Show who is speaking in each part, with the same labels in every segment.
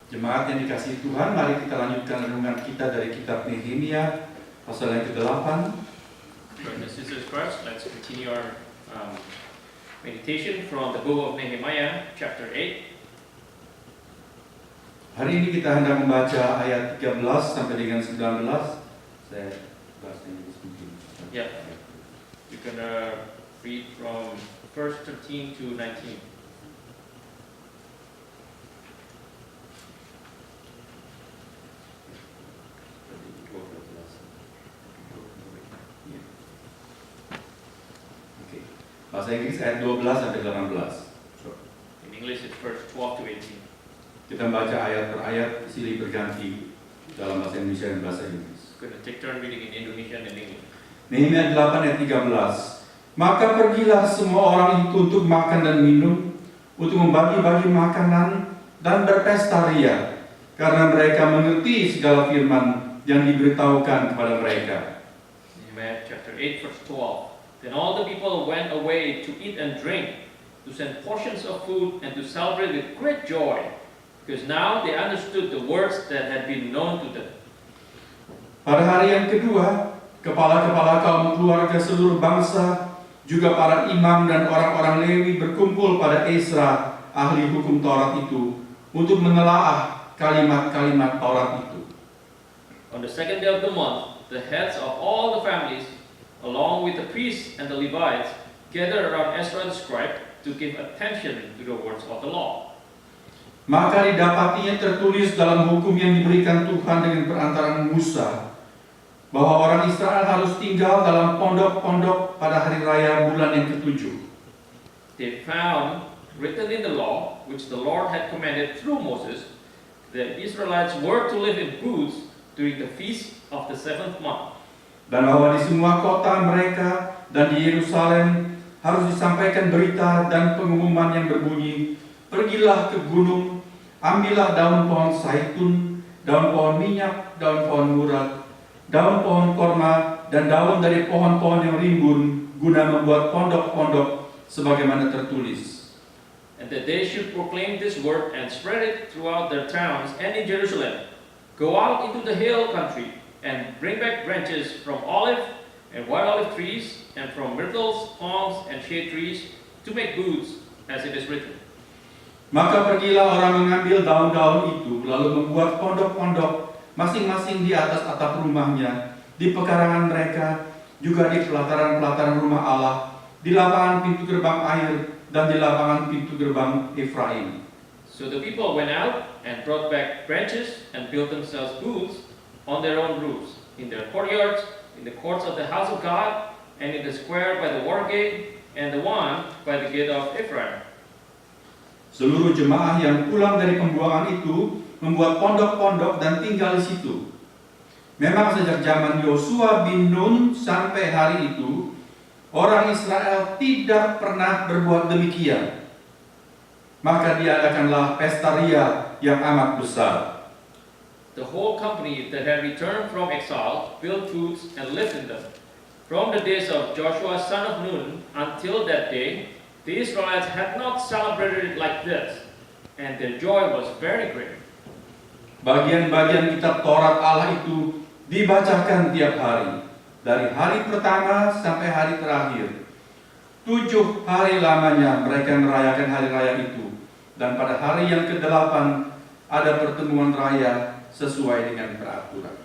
Speaker 1: Jemaat yang dikasihi Tuhan, mari kita lanjutkan renungan kita dari kitab Nehemia pasal yang ke-8.
Speaker 2: Brothers and sisters Christ, let's continue our meditation from the book of Nehemiah, chapter 8.
Speaker 1: Hari ini kita hendak membaca ayat 13 sampai dengan 19. Saya bahasnya sedikit.
Speaker 2: Yeah, you can read from verse 13 to 19.
Speaker 1: Bahasa Inggris ayat 12 sampai 18.
Speaker 2: In English, it's verse 12 to 18.
Speaker 1: Kita membaca ayat per ayat, silih berganti dalam bahasa Indonesia dan bahasa Inggris.
Speaker 2: We're going to take turn reading in Indonesian and English.
Speaker 1: Nehemia 8 ayat 13. Maka pergilah semua orang itu untuk makan dan minum, untuk membagi-bagi makanan dan berpesta ria, karena mereka mengerti segala firman yang diberitahukan kepada mereka.
Speaker 2: Nehemiah chapter 8, verse 12. Then all the people went away to eat and drink, to send portions of food, and to celebrate with great joy, because now they understood the words that had been known to them.
Speaker 1: Pada hari yang kedua, kepala-kepala kaum keluarga seluruh bangsa, juga para imam dan orang-orang Lewi berkumpul pada Ezra, ahli hukum Taurat itu, untuk menelaah kalimat-kalimat Taurat itu.
Speaker 2: On the second day of the month, the heads of all the families, along with the priests and the Levites, gathered around Ezra the scribe to give attention to the words of the law.
Speaker 1: Maka didapatinya tertulis dalam hukum yang diberikan Tuhan dengan perantaraan Musa, bahwa orang Israel harus tinggal dalam pondok-pondok pada hari raya bulan yang ke-7.
Speaker 2: They found written in the law, which the Lord had commanded through Moses, that Israelites were to live in booths during the feast of the 7th month.
Speaker 1: Dan bahwa di semua kota mereka dan di Yerusalem harus disampaikan berita dan pengumuman yang berbunyi, pergilah ke gunung, ambillah daun pohon zaitun, daun pohon minyak, daun pohon murad, daun pohon korma, dan daun dari pohon-pohon yang rimbun, guna membuat pondok-pondok sebagaimana tertulis.
Speaker 2: And that they should proclaim this word and spread it throughout their towns and in Jerusalem. Go out into the hill country and bring back branches from olive and white olive trees and from myrtles, palms, and shade trees to make booths, as it is written.
Speaker 1: Maka pergilah orang mengambil daun-daun itu, lalu membuat pondok-pondok masing-masing di atas atap rumahnya, di pekarangan mereka, juga di pelataran-pelataran rumah Allah, di lapangan pintu gerbang air, dan di lapangan pintu gerbang Efraim.
Speaker 2: So the people went out and brought back branches and built themselves booths on their own roofs, in their courtyards, in the courts of the house of God, and in the square by the water gate, and the one by the gate of Ephraim.
Speaker 1: Seluruh jemaah yang pulang dari pembuangan itu membuat pondok-pondok dan tinggal di situ. Memang sejak zaman Yosua bin Nun sampai hari itu, orang Israel tidak pernah berbuat demikian. Maka diadakanlah pesta ria yang amat besar.
Speaker 2: The whole company that had returned from exile built booths and lived in them. From the days of Joshua son of Nun until that day, the Israelites had not celebrated it like this, and their joy was very great.
Speaker 1: Bagian-bagian kitab Taurat Allah itu dibacakan tiap hari, dari hari pertama sampai hari terakhir. 7 hari lamanya mereka merayakan hari raya itu, dan pada hari yang ke-8 ada pertemuan raya sesuai dengan peraturan.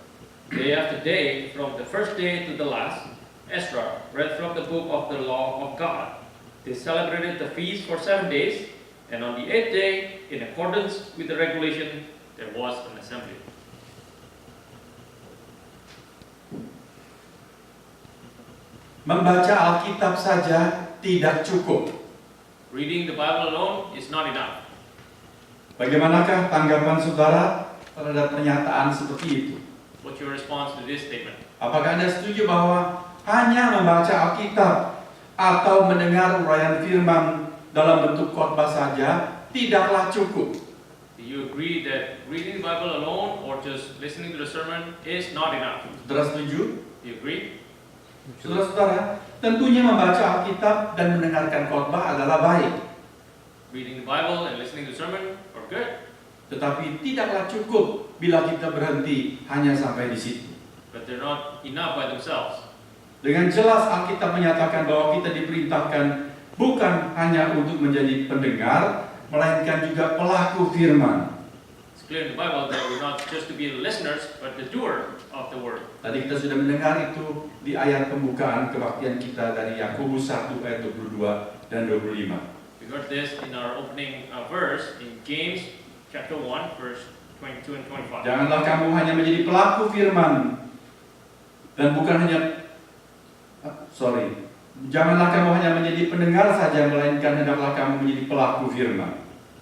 Speaker 2: Day after day, from the first day to the last, Ezra read from the book of the law of God. They celebrated the feast for 7 days, and on the 8th day, in accordance with the regulation, there was an assembly.
Speaker 1: Membaca Alkitab saja tidak cukup.
Speaker 2: Reading the Bible alone is not enough.
Speaker 1: Bagaimanakah tanggapan saudara terhadap pernyataan seperti itu?
Speaker 2: What's your response to this statement?
Speaker 1: Apakah Anda setuju bahwa hanya membaca Alkitab atau mendengar uraian firman dalam bentuk khotbah saja tidaklah cukup?
Speaker 2: Do you agree that reading the Bible alone or just listening to the sermon is not enough?
Speaker 1: Saudara setuju?
Speaker 2: Do you agree?
Speaker 1: Saudara-saudara, tentunya membaca Alkitab dan mendengarkan khotbah adalah baik.
Speaker 2: Reading the Bible and listening to the sermon are good.
Speaker 1: Tetapi tidaklah cukup bila kita berhenti hanya sampai di situ.
Speaker 2: But they're not enough by themselves.
Speaker 1: Dengan jelas Alkitab menyatakan bahwa kita diperintahkan bukan hanya untuk menjadi pendengar, melainkan juga pelaku firman.
Speaker 2: It's clear in the Bible that we're not just to be listeners, but the doer of the word.
Speaker 1: Tadi kita sudah mendengar itu di ayat pembukaan kebaktian kita dari Yakobus 1 ayat 22 dan 25.
Speaker 2: We heard this in our opening verse in James chapter 1, verse 22 and 25.
Speaker 1: Janganlah kamu hanya menjadi pelaku firman dan bukan hanya janganlah kamu hanya menjadi pendengar saja, melainkan hendaklah kamu menjadi pelaku firman.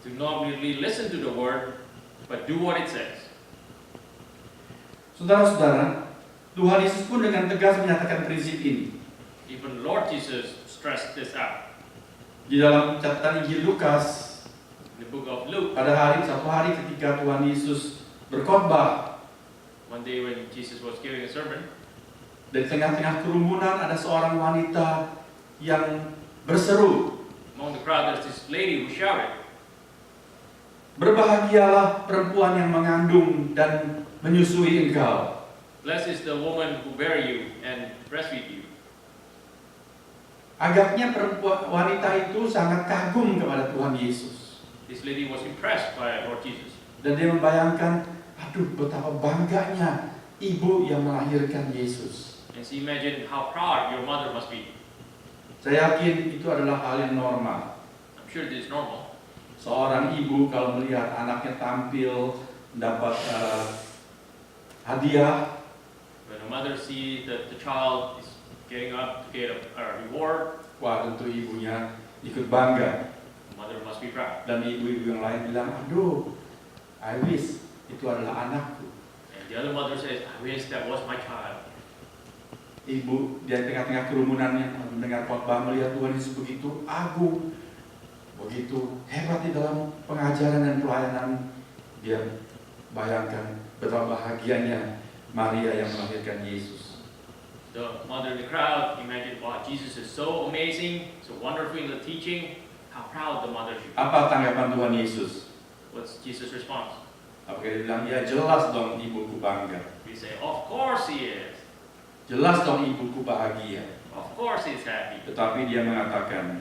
Speaker 2: To not merely listen to the word, but do what it says.
Speaker 1: Saudara-saudara, Tuhan Yesus pun dengan tegas menyatakan prinsip ini.
Speaker 2: Even Lord Jesus stressed this out.
Speaker 1: Di dalam catatan Injil Lukas,
Speaker 2: In the book of Luke,
Speaker 1: pada satu hari ketika Tuhan Yesus berkhotbah,
Speaker 2: one day when Jesus was giving a sermon,
Speaker 1: dari tengah-tengah kerumunan ada seorang wanita yang berseru,
Speaker 2: among the crowd there's this lady who shouted,
Speaker 1: "Berbahagialah perempuan yang mengandung dan menyusui engkau."
Speaker 2: "Blessed is the woman who bare you and breastfeed you."
Speaker 1: Agaknya wanita itu sangat kagum kepada Tuhan Yesus.
Speaker 2: This lady was impressed by Lord Jesus.
Speaker 1: Dan dia membayangkan, aduh betapa bangganya ibu yang melahirkan Yesus.
Speaker 2: And she imagined how proud your mother must be.
Speaker 1: Saya yakin itu adalah hal yang normal.
Speaker 2: I'm sure this is normal.
Speaker 1: Seorang ibu kalau melihat anaknya tampil, mendapat hadiah,
Speaker 2: When a mother sees that the child is getting up to get a reward,
Speaker 1: wah tentu ibunya ikut bangga.
Speaker 2: the mother must be proud.
Speaker 1: Dan ibu-ibu yang lain bilang, aduh, I wish itu adalah anakku.
Speaker 2: And the other mother says, "I wish that was my child."
Speaker 1: Ibu di tengah-tengah kerumunannya mendengar khotbah, melihat Tuhan Yesus begitu agung, begitu hebat di dalam pengajaran dan pelayanan. Dia bayangkan betapa bahagianya Maria yang melahirkan Yesus.
Speaker 2: The mother in the crowd imagined, wow, Jesus is so amazing, so wonderful in the teaching. How proud the mother should be.
Speaker 1: Apa tanggapan Tuhan Yesus?
Speaker 2: What's Jesus' response?
Speaker 1: Apakah dia bilang, ya jelas dong ibuku bangga.
Speaker 2: We say, of course he is.
Speaker 1: Jelas dong ibuku bahagia.
Speaker 2: Of course he's happy.
Speaker 1: Tetapi dia mengatakan,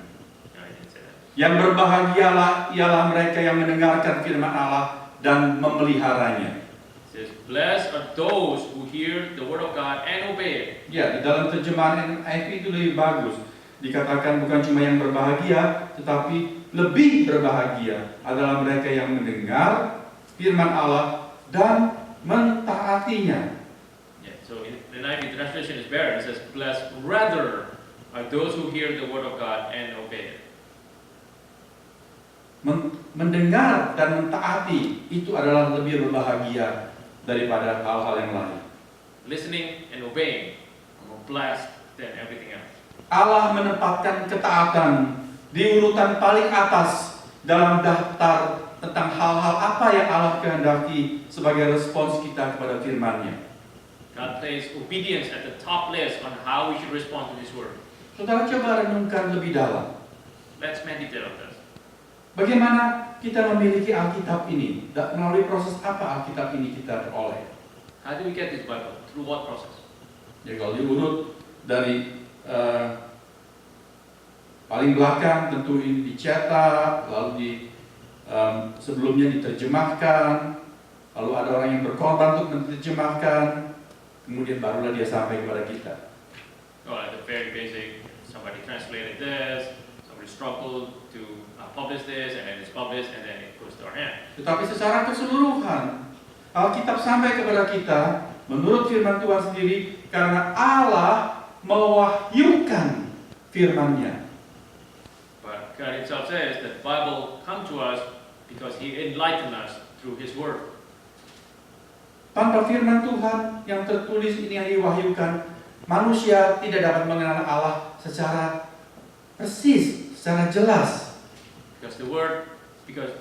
Speaker 2: No, he didn't say that.
Speaker 1: yang berbahagialah ialah mereka yang mendengarkan firman Allah dan memeliharanya.
Speaker 2: It says, blessed are those who hear the word of God and obey it.
Speaker 1: Ya, di dalam terjemahan NIV itu lebih bagus. Dikatakan bukan cuma yang berbahagia, tetapi lebih berbahagia adalah mereka yang mendengar firman Allah dan mentaatinya.
Speaker 2: Yeah, so in the NIV translation is better. It says, blessed rather are those who hear the word of God and obey it.
Speaker 1: Mendengar dan mentaati itu adalah lebih berbahagia daripada hal-hal yang lain.
Speaker 2: Listening and obeying are more blessed than everything else.
Speaker 1: Allah menempatkan ketaatan di urutan paling atas dalam daftar tentang hal-hal apa yang Allah kehendaki sebagai respons kita kepada firman-Nya.
Speaker 2: God placed obedience at the top list on how we should respond to this word.
Speaker 1: Saudara coba renungkan lebih dalam.
Speaker 2: Let's meditate on this.
Speaker 1: Bagaimana kita memiliki Alkitab ini? Melalui proses apa Alkitab ini kita peroleh?
Speaker 2: How do we get this Bible? Through what process?
Speaker 1: Ya kalau diurut dari paling belakang tentu ini dicetak, lalu sebelumnya diterjemahkan, lalu ada orang yang berkorban untuk menerjemahkan, kemudian barulah dia sampai kepada kita.
Speaker 2: Well, at the very basic, somebody translated this, somebody struggled to publish this, and then it's published, and then it goes to our hand.
Speaker 1: Tetapi secara keseluruhan, Alkitab sampai kepada kita menurut firman Tuhan sendiri karena Allah mewahyukan firman-Nya.
Speaker 2: But God Himself says that the Bible come to us because He enlightened us through His Word.
Speaker 1: Tanpa firman Tuhan yang tertulis ini yang diwahyukan, manusia tidak dapat mengenal Allah secara persis, secara jelas.
Speaker 2: Because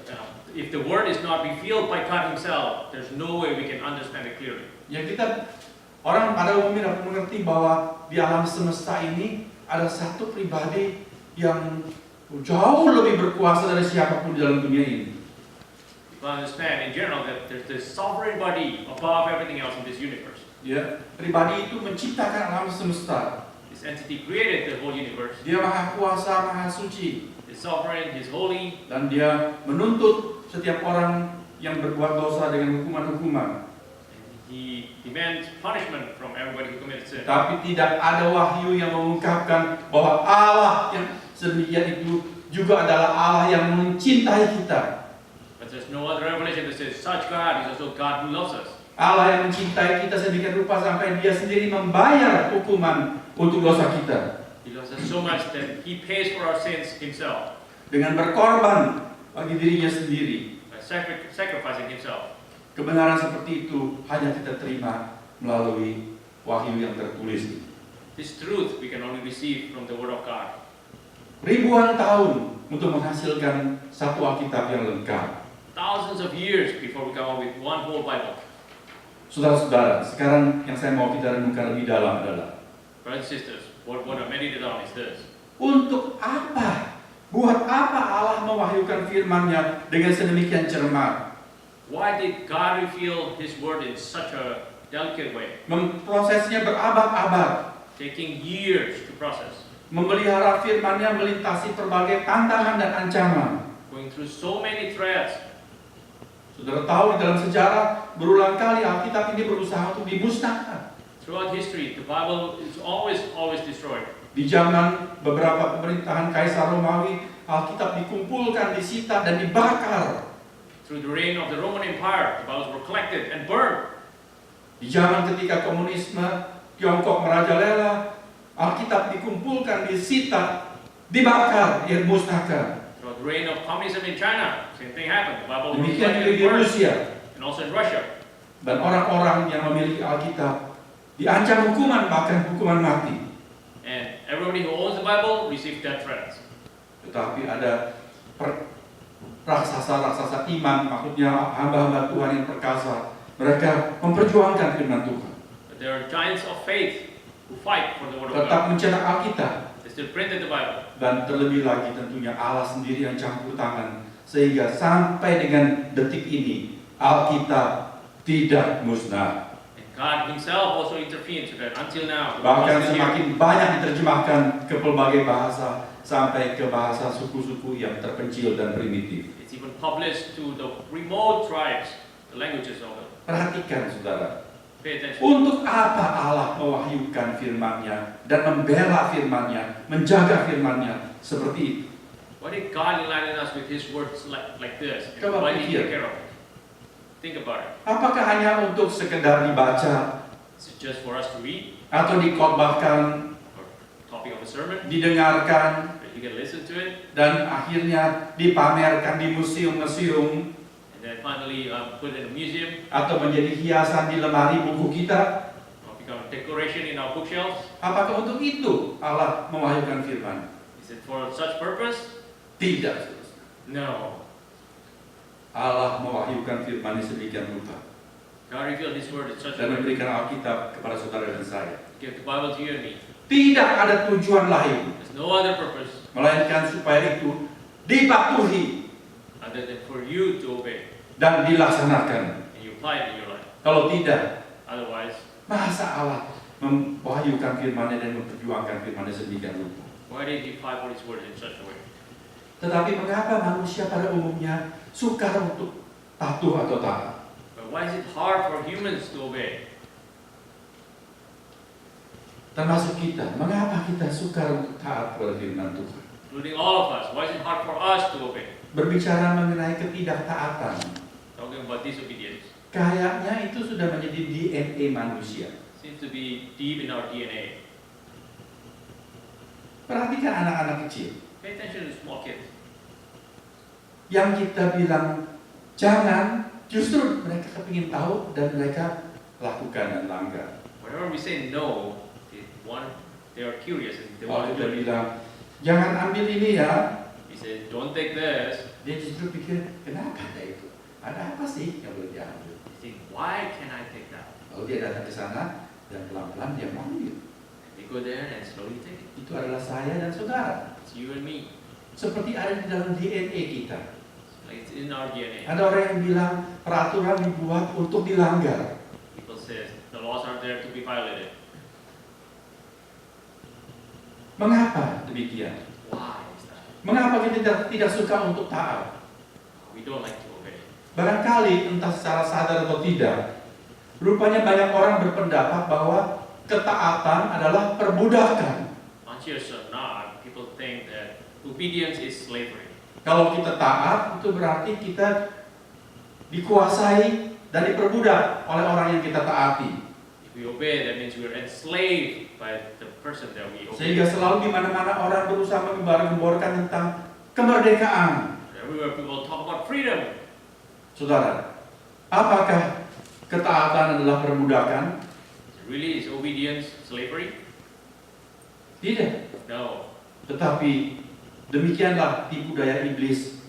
Speaker 2: if the Word is not revealed by God Himself, there's no way we can understand it clearly.
Speaker 1: Yang orang pada umumnya dapat mengerti bahwa di alam semesta ini ada satu pribadi yang jauh lebih berkuasa dari siapapun di dalam dunia ini.
Speaker 2: People understand in general that there's this sovereign body above everything else in this universe.
Speaker 1: Ya, pribadi itu menciptakan alam semesta.
Speaker 2: This entity created the whole universe.
Speaker 1: Dia maha kuasa, maha suci,
Speaker 2: He's sovereign, He's holy,
Speaker 1: dan dia menuntut setiap orang yang berbuat dosa dengan hukuman-hukuman.
Speaker 2: He demands punishment from everybody who commits sin.
Speaker 1: Tapi tidak ada wahyu yang mengungkapkan bahwa Allah yang sedemikian itu juga adalah Allah yang mencintai kita.
Speaker 2: But there's no other revelation that says such God is also God who loves us.
Speaker 1: Allah yang mencintai kita sedemikian rupa sampai dia sendiri membayar hukuman untuk dosa kita.
Speaker 2: He loves us so much that He pays for our sins Himself
Speaker 1: Dengan berkorban bagi dirinya sendiri.
Speaker 2: by sacrificing Himself.
Speaker 1: Kebenaran seperti itu hanya kita terima melalui wahyu yang tertulis.
Speaker 2: This truth we can only receive from the Word of God.
Speaker 1: Ribuan tahun untuk menghasilkan satu Alkitab yang lengkap.
Speaker 2: Thousands of years before we come up with one whole Bible.
Speaker 1: Saudara-saudara, sekarang yang saya mau kita renungkan lebih dalam adalah
Speaker 2: Brothers and sisters, what I meditate on is this.
Speaker 1: untuk apa? Buat apa Allah mewahyukan firman-Nya dengan sedemikian cermat?
Speaker 2: Why did God reveal His Word in such a delicate way?
Speaker 1: Memprosesnya berabad-abad,
Speaker 2: Taking years to process.
Speaker 1: memelihara firman-Nya melintasi berbagai tantangan dan ancaman.
Speaker 2: Going through so many threads.
Speaker 1: Saudara tahu di dalam sejarah berulang kali Alkitab ini berusaha untuk dimusnahkan.
Speaker 2: Throughout history, the Bible is always destroyed.
Speaker 1: Di zaman beberapa pemerintahan Kaisar Romawi, Alkitab dikumpulkan, disita dan dibakar.
Speaker 2: Through the reign of the Roman Empire, the Bibles were collected and burned.
Speaker 1: Di zaman ketika komunisme Tiongkok merajalela, Alkitab dikumpulkan, disita, dibakar, dimusnahkan.
Speaker 2: Throughout the reign of communism in China, same thing happened. The Bible was
Speaker 1: Demikian juga
Speaker 2: collected
Speaker 1: di
Speaker 2: and burned.
Speaker 1: Rusia.
Speaker 2: And also in Russia.
Speaker 1: Dan orang-orang yang memiliki Alkitab diancam hukuman, bahkan hukuman mati.
Speaker 2: And everybody who owns the Bible received death threats.
Speaker 1: Tetapi ada raksasa-raksasa iman, maksudnya hamba-hamba Tuhan yang perkasa. Mereka memperjuangkan firman Tuhan.
Speaker 2: But there are giants of faith who fight for the Word of
Speaker 1: Tetap
Speaker 2: God.
Speaker 1: mencetak Alkitab.
Speaker 2: They still printed the Bible.
Speaker 1: Dan terlebih lagi tentunya Allah sendiri yang campur tangan. Sehingga sampai dengan detik ini, Alkitab tidak musnah.
Speaker 2: And God Himself also intervened so that until now, the Bible
Speaker 1: Bahkan
Speaker 2: is still here.
Speaker 1: semakin banyak diterjemahkan ke pelbagai bahasa, sampai ke bahasa suku-suku yang terpencil dan primitif.
Speaker 2: It's even published to the remote tribes, the languages of it.
Speaker 1: Perhatikan saudara,
Speaker 2: Pay attention.
Speaker 1: untuk apa Allah mewahyukan firman-Nya dan membela firman-Nya, menjaga firman-Nya seperti itu?
Speaker 2: Why did God enlighten us with His words like this? And
Speaker 1: Coba
Speaker 2: why did He
Speaker 1: pikir.
Speaker 2: take care of it? Think about it.
Speaker 1: Apakah hanya untuk sekedar dibaca
Speaker 2: Is it just for us to read,
Speaker 1: atau dikhotbahkan,
Speaker 2: or topic of a sermon,
Speaker 1: didengarkan,
Speaker 2: that you can listen to it,
Speaker 1: dan akhirnya dipamerkan di museum-museum
Speaker 2: and then finally put it in a museum,
Speaker 1: atau menjadi hiasan di lemari buku kita?
Speaker 2: or become a decoration in our bookshelves?
Speaker 1: Apakah untuk itu Allah mewahyukan firman?
Speaker 2: Is it for such purpose?
Speaker 1: Tidak, saudara.
Speaker 2: No.
Speaker 1: Allah mewahyukan firman-Nya sedemikian rupa
Speaker 2: God revealed His word in such a
Speaker 1: dan
Speaker 2: way.
Speaker 1: memberikan Alkitab kepada saudara dan saya.
Speaker 2: Give the Bible to you and me.
Speaker 1: Tidak ada tujuan lain
Speaker 2: There's no other purpose
Speaker 1: melainkan supaya itu dipatuhi
Speaker 2: other than for you to obey,
Speaker 1: dan dilaksanakan.
Speaker 2: and you apply it in your life.
Speaker 1: Kalau tidak,
Speaker 2: Otherwise,
Speaker 1: masa Allah mewahyukan firman-Nya dan memperjuangkan firman-Nya sedemikian rupa?
Speaker 2: why did He fight for His word in such a way?
Speaker 1: Tetapi mengapa manusia pada umumnya sukar untuk patuh atau taat?
Speaker 2: But why is it hard for humans to obey?
Speaker 1: Termasuk kita, mengapa kita sukar untuk taat kepada firman Tuhan?
Speaker 2: Including all of us. Why is it hard for us to obey?
Speaker 1: Berbicara mengenai ketidaktaatan,
Speaker 2: Talking about disobedience.
Speaker 1: kayaknya itu sudah menjadi DNA manusia.
Speaker 2: Seems to be deep in our DNA.
Speaker 1: Perhatikan anak-anak kecil.
Speaker 2: Pay attention to small kids.
Speaker 1: Yang kita bilang jangan, justru mereka kepingin tahu dan mereka lakukan dan langgar.
Speaker 2: Whenever we say no, they are curious and they want
Speaker 1: Kalau
Speaker 2: to
Speaker 1: kita
Speaker 2: do it.
Speaker 1: bilang jangan ambil ini ya,
Speaker 2: We say, don't take this.
Speaker 1: dia justru pikir kenapa ada itu? Ada apa sih yang boleh diambil?
Speaker 2: You think, why can I take that?
Speaker 1: Lalu dia datang ke sana dan pelan-pelan dia mengambil.
Speaker 2: And we go there and slowly take it.
Speaker 1: Itu adalah saya dan saudara.
Speaker 2: It's you and me.
Speaker 1: Seperti ada di dalam DNA kita.
Speaker 2: Like it's in our DNA.
Speaker 1: Ada orang yang bilang peraturan dibuat untuk dilanggar.
Speaker 2: People say the laws are there to be violated.
Speaker 1: Mengapa demikian?
Speaker 2: Why is that?
Speaker 1: Mengapa kita tidak suka untuk taat?
Speaker 2: We don't like to obey.
Speaker 1: Barangkali entah secara sadar atau tidak, rupanya banyak orang berpendapat bahwa ketaatan adalah perbudakan.
Speaker 2: Conscious or not, people think that obedience is slavery.
Speaker 1: Kalau kita taat, itu berarti kita dikuasai dan diperbudak oleh orang yang kita taati.
Speaker 2: If we obey, that means we're enslaved by the person that we obey.
Speaker 1: Sehingga selalu di mana-mana orang berusaha mengembar-gemborkan tentang kemerdekaan.
Speaker 2: Everywhere people talk about freedom.
Speaker 1: Saudara, apakah ketaatan adalah perbudakan?
Speaker 2: Really, is obedience slavery?
Speaker 1: Tidak.
Speaker 2: No.
Speaker 1: Tetapi demikianlah tipu daya iblis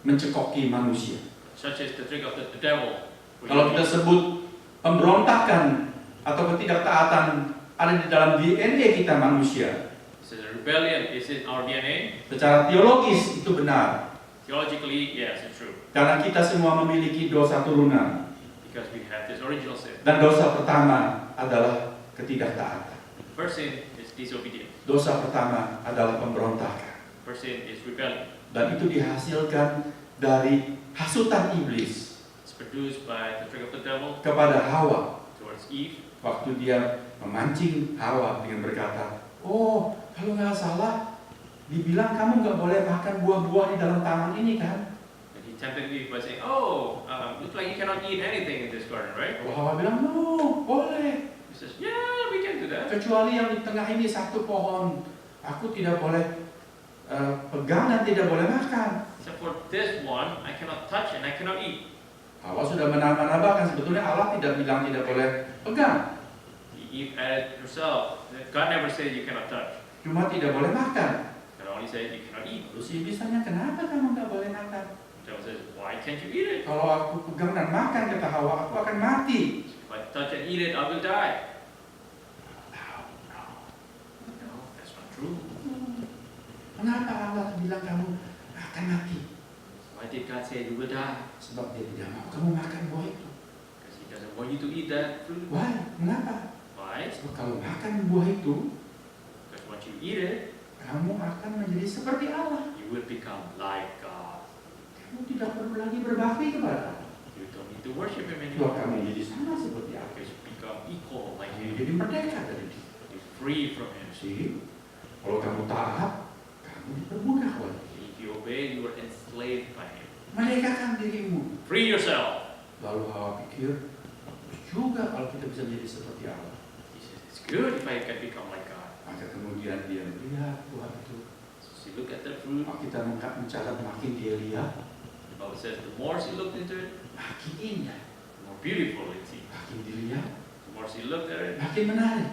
Speaker 1: mencekoki manusia.
Speaker 2: Such is the trick of the devil.
Speaker 1: Kalau kita sebut pemberontakan atau ketidaktaatan ada di dalam DNA kita manusia,
Speaker 2: So the rebellion is in our DNA.
Speaker 1: secara teologis itu benar.
Speaker 2: Theologically, yes, it's true.
Speaker 1: Karena kita semua memiliki dosa turunan.
Speaker 2: Because we have this original sin.
Speaker 1: Dan dosa pertama adalah ketidaktaatan.
Speaker 2: First sin is disobedience.
Speaker 1: Dosa pertama adalah pemberontakan.
Speaker 2: First sin is rebellion.
Speaker 1: Dan itu dihasilkan dari hasutan iblis
Speaker 2: It's produced by the trick of the devil
Speaker 1: kepada Hawa.
Speaker 2: towards Eve.
Speaker 1: Waktu dia memancing Hawa dengan berkata, oh kalau nggak salah dibilang kamu nggak boleh makan buah-buah di dalam taman ini kan?
Speaker 2: And he tempted Eve by saying, "Oh, looks like you cannot eat anything in this garden, right?"
Speaker 1: Kalau Hawa bilang, no, boleh.
Speaker 2: He says, "Yeah, we can do that.
Speaker 1: Kecuali yang di tengah ini satu pohon, aku tidak boleh pegang dan tidak boleh makan.
Speaker 2: Except for this one, I cannot touch and I cannot eat."
Speaker 1: Hawa sudah menambah-nambahkan, sebetulnya Allah tidak bilang tidak boleh pegang,
Speaker 2: Eve added herself. God never said you cannot touch.
Speaker 1: cuma tidak boleh makan.
Speaker 2: God only said you cannot eat.
Speaker 1: Terus iblis tanya, kenapa kamu nggak boleh makan?
Speaker 2: The devil says, "Why can't you eat it?
Speaker 1: Kalau aku pegang dan makan, kata Hawa, aku akan mati.
Speaker 2: If I touch and eat it, I will die." No, that's not true.
Speaker 1: Kenapa Allah bilang kamu akan mati?
Speaker 2: Why did God say you will die?
Speaker 1: Sebab dia tidak mau kamu makan buah itu.
Speaker 2: Because He doesn't want you to eat that fruit.
Speaker 1: Why? Kenapa?
Speaker 2: Why?
Speaker 1: Sebab kalau makan buah itu,
Speaker 2: Because once you eat it,
Speaker 1: kamu akan menjadi seperti Allah.
Speaker 2: you will become like God.
Speaker 1: Kamu tidak perlu lagi berbakti kepada Allah.
Speaker 2: You don't need to worship Him
Speaker 1: Sebab
Speaker 2: anymore.
Speaker 1: kamu menjadi sama seperti Allah.
Speaker 2: Because you become equal like
Speaker 1: Kamu
Speaker 2: Him.
Speaker 1: jadi merdeka dari dia.
Speaker 2: You're free from Him.
Speaker 1: See? Kalau kamu taat, kamu dipermudah oleh dia.
Speaker 2: If you obey, you are enslaved by Him.
Speaker 1: Merdekakan dirimu.
Speaker 2: Free yourself.
Speaker 1: Lalu Hawa pikir, bagus juga kalau kita bisa menjadi seperti Allah.
Speaker 2: He says, it's good if I can become like God.
Speaker 1: Maka kemudian dia melihat buah itu.
Speaker 2: So she looked at the fruit.
Speaker 1: Kita mencatat makin dia lihat,
Speaker 2: The Bible says the more she looked into it,
Speaker 1: makin indah.
Speaker 2: the more beautiful it seemed.
Speaker 1: Makin dilihat,
Speaker 2: The more she looked at it,
Speaker 1: makin menarik.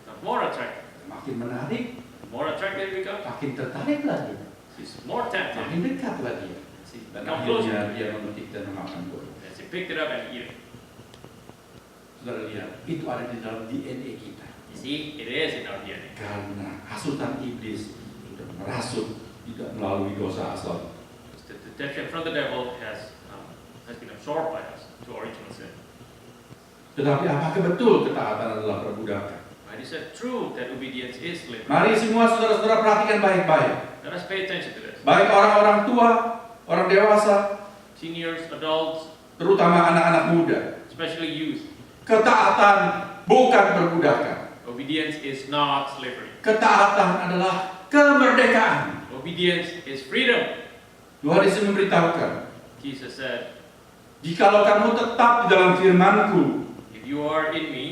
Speaker 2: the more attractive.
Speaker 1: Makin menarik,
Speaker 2: The more attractive it becomes,
Speaker 1: makin tertarik lagi.
Speaker 2: she's more tempted.
Speaker 1: Makin dekat lagi.
Speaker 2: She
Speaker 1: Dan
Speaker 2: becomes closer.
Speaker 1: akhirnya dia memetik dan memakan buah.
Speaker 2: And she picked it up and eat it.
Speaker 1: Saudara lihat, itu ada di dalam DNA kita.
Speaker 2: You see, it is in our DNA.
Speaker 1: Karena hasutan iblis sudah merasuk tidak melalui dosa asal.
Speaker 2: The deception from the devil has been absorbed by us to original sin.
Speaker 1: Tetapi apakah betul ketaatan adalah perbudakan?
Speaker 2: Right? Is it true that obedience is slavery?
Speaker 1: Mari semua saudara-saudara perhatikan baik-baik.
Speaker 2: Let us pay attention to this.
Speaker 1: Baik orang-orang tua, orang dewasa,
Speaker 2: Seniors, adults,
Speaker 1: terutama anak-anak muda.
Speaker 2: especially youth.
Speaker 1: Ketaatan bukan perbudakan.
Speaker 2: Obedience is not slavery.
Speaker 1: Ketaatan adalah kemerdekaan.
Speaker 2: Obedience is freedom.
Speaker 1: Tuhan Yesus memberitahukan,
Speaker 2: Jesus said,
Speaker 1: jikalau kamu tetap di dalam firman-Ku,
Speaker 2: if you are in me,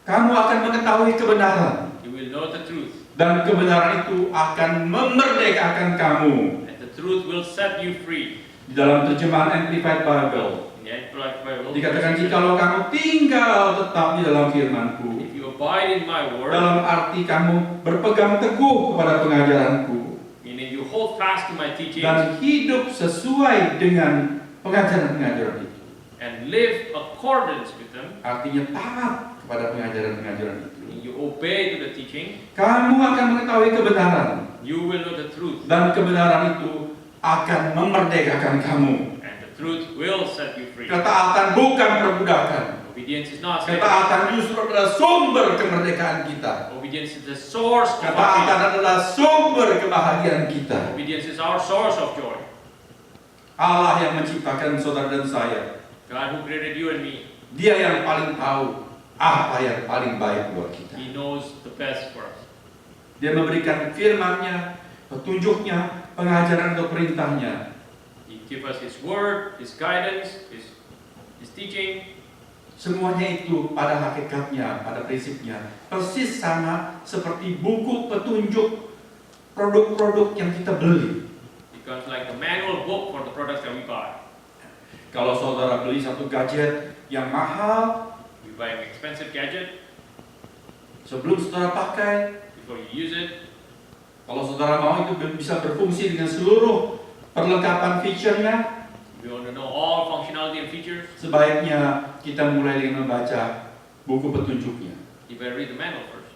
Speaker 1: kamu akan mengetahui kebenaran.
Speaker 2: you will know the truth.
Speaker 1: Dan kebenaran itu akan memerdekakan kamu.
Speaker 2: And the truth will set you free.
Speaker 1: Di dalam terjemahan Amplified Bible,
Speaker 2: In the Amplified Bible,
Speaker 1: dikatakan jikalau kamu tinggal tetap di dalam firman-Ku,
Speaker 2: if you abide in my word,
Speaker 1: dalam arti kamu berpegang teguh kepada pengajaran-Ku,
Speaker 2: meaning you hold fast to my teachings
Speaker 1: dan hidup sesuai dengan pengajaran-pengajaran itu.
Speaker 2: and live accordance with them,
Speaker 1: Artinya taat kepada pengajaran-pengajaran itu.
Speaker 2: meaning you obey to the teaching,
Speaker 1: Kamu akan mengetahui kebenaran.
Speaker 2: you will know the truth.
Speaker 1: Dan kebenaran itu akan memerdekakan kamu.
Speaker 2: And the truth will set you free.
Speaker 1: Ketaatan bukan perbudakan.
Speaker 2: Obedience is not slavery.
Speaker 1: Ketaatan justru adalah sumber kemerdekaan kita.
Speaker 2: Obedience is the source of our
Speaker 1: Ketaatan
Speaker 2: freedom.
Speaker 1: adalah sumber kebahagiaan kita.
Speaker 2: Obedience is our source of joy.
Speaker 1: Allah yang menciptakan saudara dan saya,
Speaker 2: God who created you and me,
Speaker 1: Dia yang paling tahu apa yang paling baik buat kita.
Speaker 2: He knows the best for us.
Speaker 1: Dia memberikan firman-Nya, petunjuknya, pengajaran atau perintahnya.
Speaker 2: He gives us His word, His guidance, His teaching.
Speaker 1: Semuanya itu pada hakikatnya, pada prinsipnya persis sama seperti buku petunjuk produk-produk yang kita beli.
Speaker 2: Becomes like the manual book for the products that we buy.
Speaker 1: Kalau saudara beli satu gadget yang mahal,
Speaker 2: We buy an expensive gadget.
Speaker 1: sebelum saudara pakai,
Speaker 2: Before you use it,
Speaker 1: kalau saudara mau itu bisa berfungsi dengan seluruh perlengkapan fiturnya,
Speaker 2: we want to know all functionality and features.
Speaker 1: sebaiknya kita mulai dengan membaca buku petunjuknya.
Speaker 2: You better read the manual first.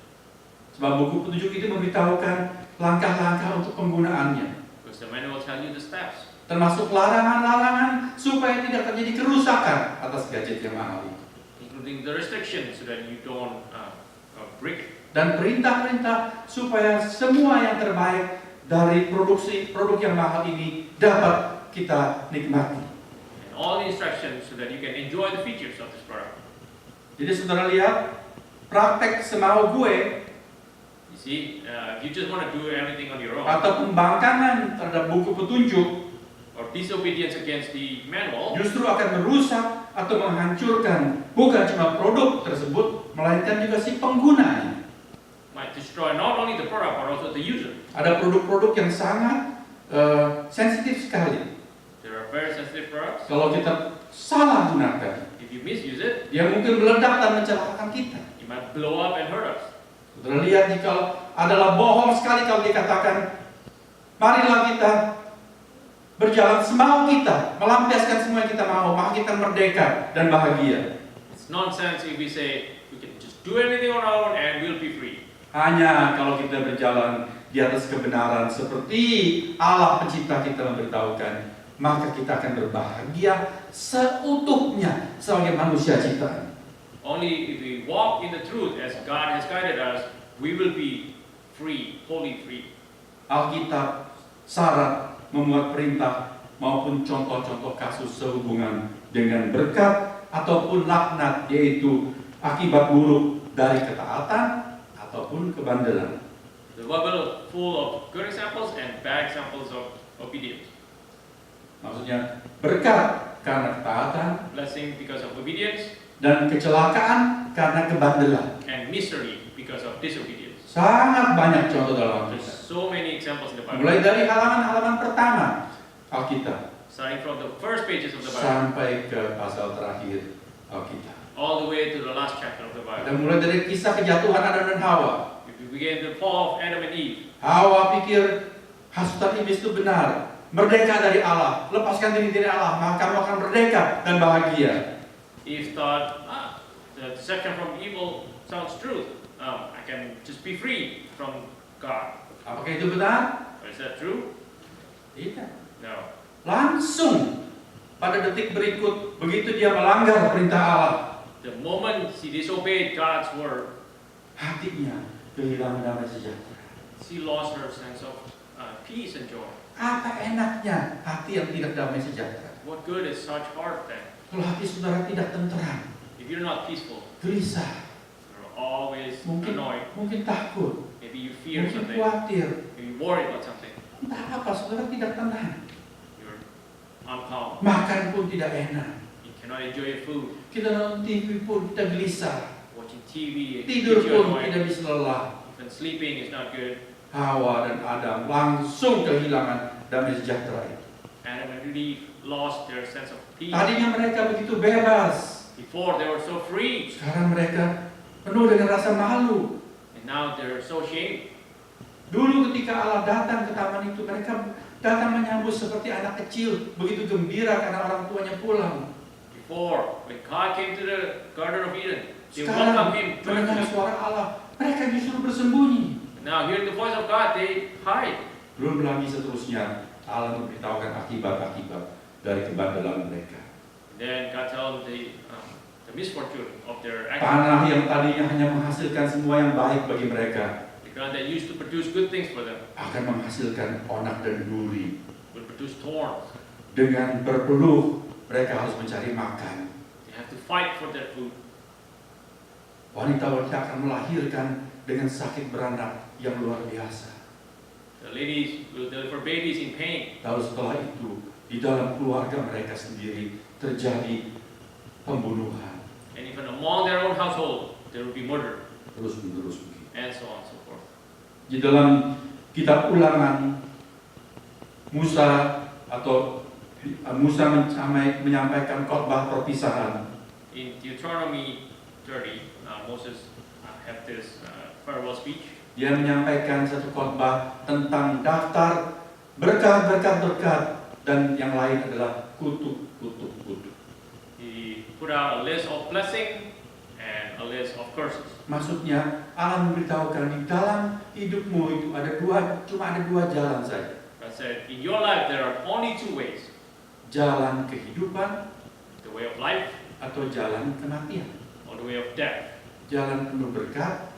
Speaker 1: Sebab buku petunjuk itu memberitahukan langkah-langkah untuk penggunaannya,
Speaker 2: Because the manual will tell you the steps.
Speaker 1: termasuk larangan-larangan supaya tidak terjadi kerusakan atas gadget yang mahal itu.
Speaker 2: Including the restrictions so that you don't break it.
Speaker 1: Dan perintah-perintah supaya semua yang terbaik dari produksi produk yang mahal ini dapat kita nikmati.
Speaker 2: And all the instructions so that you can enjoy the features of this product.
Speaker 1: Jadi saudara lihat, praktek semau gue
Speaker 2: You see, if you just want to do everything on your own,
Speaker 1: atau pembangkangan terhadap buku petunjuk
Speaker 2: or disobedience against the manual,
Speaker 1: justru akan merusak atau menghancurkan bukan cuma produk tersebut, melainkan juga si penggunanya.
Speaker 2: might destroy not only the product but also the user.
Speaker 1: Ada produk-produk yang sangat sensitif sekali.
Speaker 2: There are very sensitive products.
Speaker 1: Kalau kita salah gunakan,
Speaker 2: If you misuse it,
Speaker 1: dia mungkin meledak dan mencelakakan kita.
Speaker 2: it might blow up and hurt us.
Speaker 1: Saudara lihat, jika adalah bohong sekali kalau dikatakan, marilah kita berjalan semau kita, melampiaskan semua yang kita mau, maka kita merdeka dan bahagia.
Speaker 2: It's nonsense if we say we can just do anything on our own and we'll be free.
Speaker 1: Hanya kalau kita berjalan di atas kebenaran seperti Allah pencipta kita memberitahukan, maka kita akan berbahagia seutuhnya sebagai manusia ciptaan.
Speaker 2: Only if we walk in the truth as God has guided us, we will be free, wholly free.
Speaker 1: Alkitab syarat memuat perintah maupun contoh-contoh kasus sehubungan dengan berkat ataupun laknat, yaitu akibat buruk dari ketaatan ataupun kebandelan.
Speaker 2: The Bible full of good examples and bad examples of obedience.
Speaker 1: Maksudnya berkat karena ketaatan
Speaker 2: Blessing because of obedience
Speaker 1: dan kecelakaan karena kebandelan.
Speaker 2: and misery because of disobedience.
Speaker 1: Sangat banyak contoh dalam
Speaker 2: There's
Speaker 1: Alkitab.
Speaker 2: so many examples in the Bible.
Speaker 1: Mulai dari halaman-halaman pertama Alkitab
Speaker 2: Starting from the first pages of the Bible,
Speaker 1: sampai ke pasal terakhir Alkitab.
Speaker 2: all the way to the last chapter of the Bible.
Speaker 1: Dan mulai dari kisah kejatuhan Adam dan Hawa.
Speaker 2: If we begin the fall of Adam and Eve,
Speaker 1: Hawa pikir hasutan iblis itu benar, merdeka dari Allah, lepaskan diri dari Allah, maka kamu akan merdeka dan bahagia.
Speaker 2: Eve thought, the deception from evil sounds true. I can just be free from God.
Speaker 1: Apakah itu benar?
Speaker 2: But is that true?
Speaker 1: Tidak.
Speaker 2: No.
Speaker 1: Langsung pada detik berikut, begitu dia melanggar perintah Allah,
Speaker 2: The moment she disobeyed God's word,
Speaker 1: hatinya kehilangan damai sejahtera.
Speaker 2: she lost her sense of peace and joy.
Speaker 1: Apa enaknya hati yang tidak damai sejahtera?
Speaker 2: What good is such heart then?
Speaker 1: Kalau hati saudara tidak tentram,
Speaker 2: If you're not peaceful,
Speaker 1: gelisah,
Speaker 2: you're always
Speaker 1: mungkin
Speaker 2: annoyed.
Speaker 1: takut,
Speaker 2: Maybe you fear
Speaker 1: mungkin
Speaker 2: something.
Speaker 1: khawatir,
Speaker 2: Maybe you worry about something.
Speaker 1: entah apa, saudara tidak tenang.
Speaker 2: You're uncalm.
Speaker 1: Makan pun tidak enak.
Speaker 2: You cannot enjoy your food.
Speaker 1: Kita nonton TV pun kita gelisah.
Speaker 2: Watching TV, it
Speaker 1: Tidur
Speaker 2: keeps you
Speaker 1: pun
Speaker 2: annoyed.
Speaker 1: tidak bisa lelah.
Speaker 2: Even sleeping is not good.
Speaker 1: Hawa dan Adam langsung kehilangan damai sejahtera itu.
Speaker 2: Adam and Eve lost their sense of peace.
Speaker 1: Tadinya mereka begitu bebas.
Speaker 2: Before they were so free,
Speaker 1: Sekarang mereka penuh dengan rasa malu.
Speaker 2: and now they're so ashamed.
Speaker 1: Dulu ketika Allah datang ke taman itu, mereka datang menyambut seperti anak kecil, begitu gembira karena orang tuanya pulang.
Speaker 2: Before, when God came to the Garden of Eden, they
Speaker 1: Sekarang
Speaker 2: welcomed him
Speaker 1: mendengar
Speaker 2: joyfully.
Speaker 1: suara Allah, mereka justru bersembunyi.
Speaker 2: Now, hearing the voice of God, they hide.
Speaker 1: Belum lagi seterusnya, Allah memberitahukan akibat-akibat dari kebandelan mereka.
Speaker 2: Then God tells them the misfortune of their actions.
Speaker 1: Tanah yang tadinya hanya menghasilkan semua yang baik bagi mereka
Speaker 2: The ground that used to produce good things for them
Speaker 1: akan menghasilkan onak dan duri.
Speaker 2: will produce thorns.
Speaker 1: Dengan berpeluh mereka harus mencari makan.
Speaker 2: They have to fight for their food.
Speaker 1: Wanita-wanita akan melahirkan dengan sakit beranak yang luar biasa.
Speaker 2: The ladies will deliver babies in pain.
Speaker 1: Lalu setelah itu di dalam keluarga mereka sendiri terjadi pembunuhan.
Speaker 2: And even among their own household, there will be murder,
Speaker 1: Terus menerus begitu.
Speaker 2: and so on and so forth.
Speaker 1: Di dalam kitab Ulangan, Musa menyampaikan khotbah perpisahan.
Speaker 2: In Deuteronomy 30, Moses had this farewell speech.
Speaker 1: Dia menyampaikan satu khotbah tentang daftar berkat, dan yang lain adalah kutuk.
Speaker 2: He put out a list of blessing and a list of curses.
Speaker 1: Maksudnya Allah memberitahukan di dalam hidupmu itu cuma ada dua jalan saja.
Speaker 2: God said, in your life there are only two ways:
Speaker 1: Jalan kehidupan
Speaker 2: the way of life
Speaker 1: atau jalan kematian.
Speaker 2: or the way of death.
Speaker 1: Jalan penuh berkat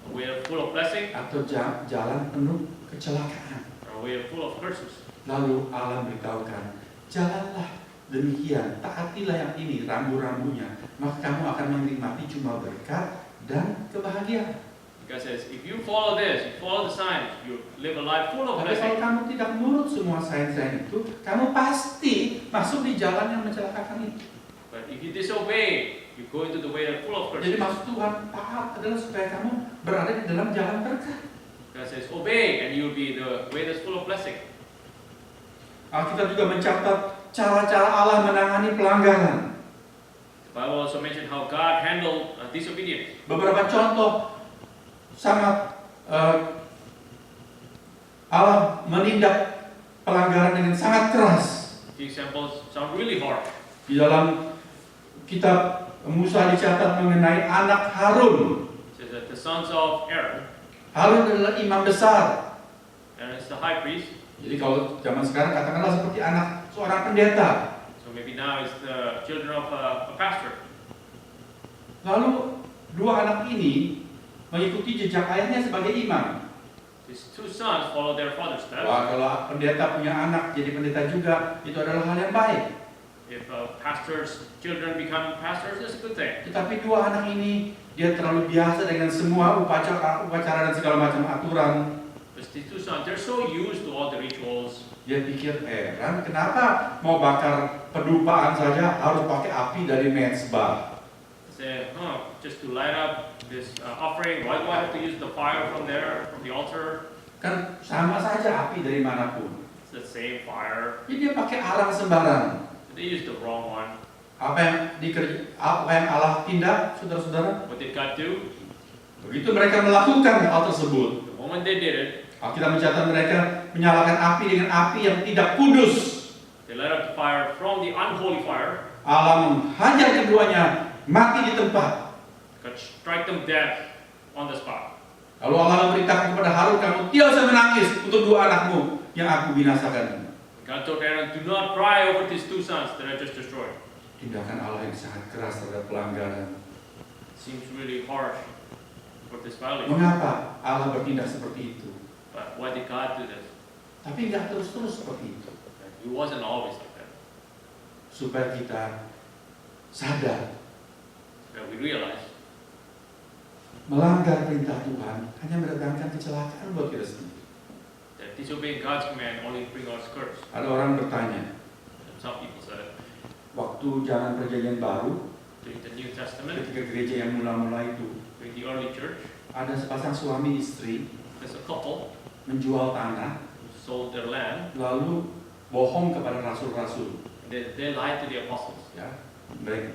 Speaker 2: A way full of blessing
Speaker 1: atau jalan penuh kecelakaan.
Speaker 2: or a way full of curses.
Speaker 1: Lalu Allah memberitahukan, jalanlah demikian, taatilah yang ini, rambu-rambunya, maka kamu akan menikmati cuma berkat dan kebahagiaan.
Speaker 2: God says, if you follow this, you follow the signs, you live a life full of
Speaker 1: Tapi kalau
Speaker 2: blessing.
Speaker 1: kamu tidak menurut semua sign-sign itu, kamu pasti masuk di jalan yang mencelakakan itu.
Speaker 2: But if you disobey, you go into the way that's full of
Speaker 1: Jadi
Speaker 2: curses.
Speaker 1: maksud Tuhan taat adalah supaya kamu berada di dalam jalan berkat.
Speaker 2: God says, obey, and you'll be the way that's full of blessing.
Speaker 1: Alkitab juga mencatat cara-cara Allah menangani pelanggaran.
Speaker 2: The Bible also mentioned how God handled disobedience.
Speaker 1: Beberapa contoh sangat Allah menindak pelanggaran dengan sangat keras.
Speaker 2: The examples sound really harsh.
Speaker 1: Di dalam kitab Musa dicatat mengenai anak Harun.
Speaker 2: It says that the sons of Aaron,
Speaker 1: Harun adalah imam besar.
Speaker 2: Aaron is the high priest,
Speaker 1: Jadi kalau zaman sekarang katakanlah seperti anak seorang pendeta.
Speaker 2: so maybe now it's the children of a pastor.
Speaker 1: Lalu dua anak ini mengikuti jejak ayahnya sebagai imam.
Speaker 2: His two sons follow their father's steps.
Speaker 1: Wah, kalau pendeta punya anak jadi pendeta juga, itu adalah hal yang baik.
Speaker 2: If pastors' children become pastors, it's a good thing.
Speaker 1: Tetapi dua anak ini, dia terlalu biasa dengan semua upacara dan segala macam aturan.
Speaker 2: But these two sons, they're so used to all the rituals.
Speaker 1: Dia pikir, heran kenapa mau bakar pedupaan saja harus pakai api dari mezbah.
Speaker 2: They say, just to light up this offering, why do I have to use the fire from there, from the altar?
Speaker 1: Kan sama saja api dari manapun.
Speaker 2: It's the same fire.
Speaker 1: Jadi dia pakai arang sembarang.
Speaker 2: They used the wrong one.
Speaker 1: Apa yang Allah tindak, saudara-saudara?
Speaker 2: What did God do?
Speaker 1: Begitu mereka melakukan hal tersebut,
Speaker 2: The moment they did it,
Speaker 1: Alkitab mencatat mereka menyalakan api dengan api yang tidak kudus.
Speaker 2: they light up the fire from the unholy fire.
Speaker 1: Allah menghajar keduanya mati di tempat.
Speaker 2: God strike them dead on the spot.
Speaker 1: Lalu Allah memerintahkan kepada Harun, kamu tidak usah menangis untuk dua anakmu yang aku binasakan.
Speaker 2: God told Aaron, do not cry over these two sons that I just destroyed.
Speaker 1: Tindakan Allah yang sangat keras terhadap pelanggaran.
Speaker 2: Seems really harsh for this violation.
Speaker 1: Mengapa Allah bertindak seperti itu?
Speaker 2: But why did God do this?
Speaker 1: Tapi nggak terus-terus seperti itu.
Speaker 2: He wasn't always like that.
Speaker 1: Supaya kita sadar,
Speaker 2: That we realize
Speaker 1: melanggar perintah Tuhan hanya mendatangkan kecelakaan buat kita sendiri.
Speaker 2: that disobeying God's command only brings us curse.
Speaker 1: Ada orang bertanya,
Speaker 2: And some people said,
Speaker 1: waktu zaman perjanjian baru,
Speaker 2: during the New Testament,
Speaker 1: ketika gereja yang mula-mula itu,
Speaker 2: during the early church,
Speaker 1: ada sepasang suami istri
Speaker 2: there's a couple
Speaker 1: menjual tanah,
Speaker 2: who sold their land,
Speaker 1: lalu bohong kepada rasul-rasul.
Speaker 2: and they lied to the apostles.
Speaker 1: Ya,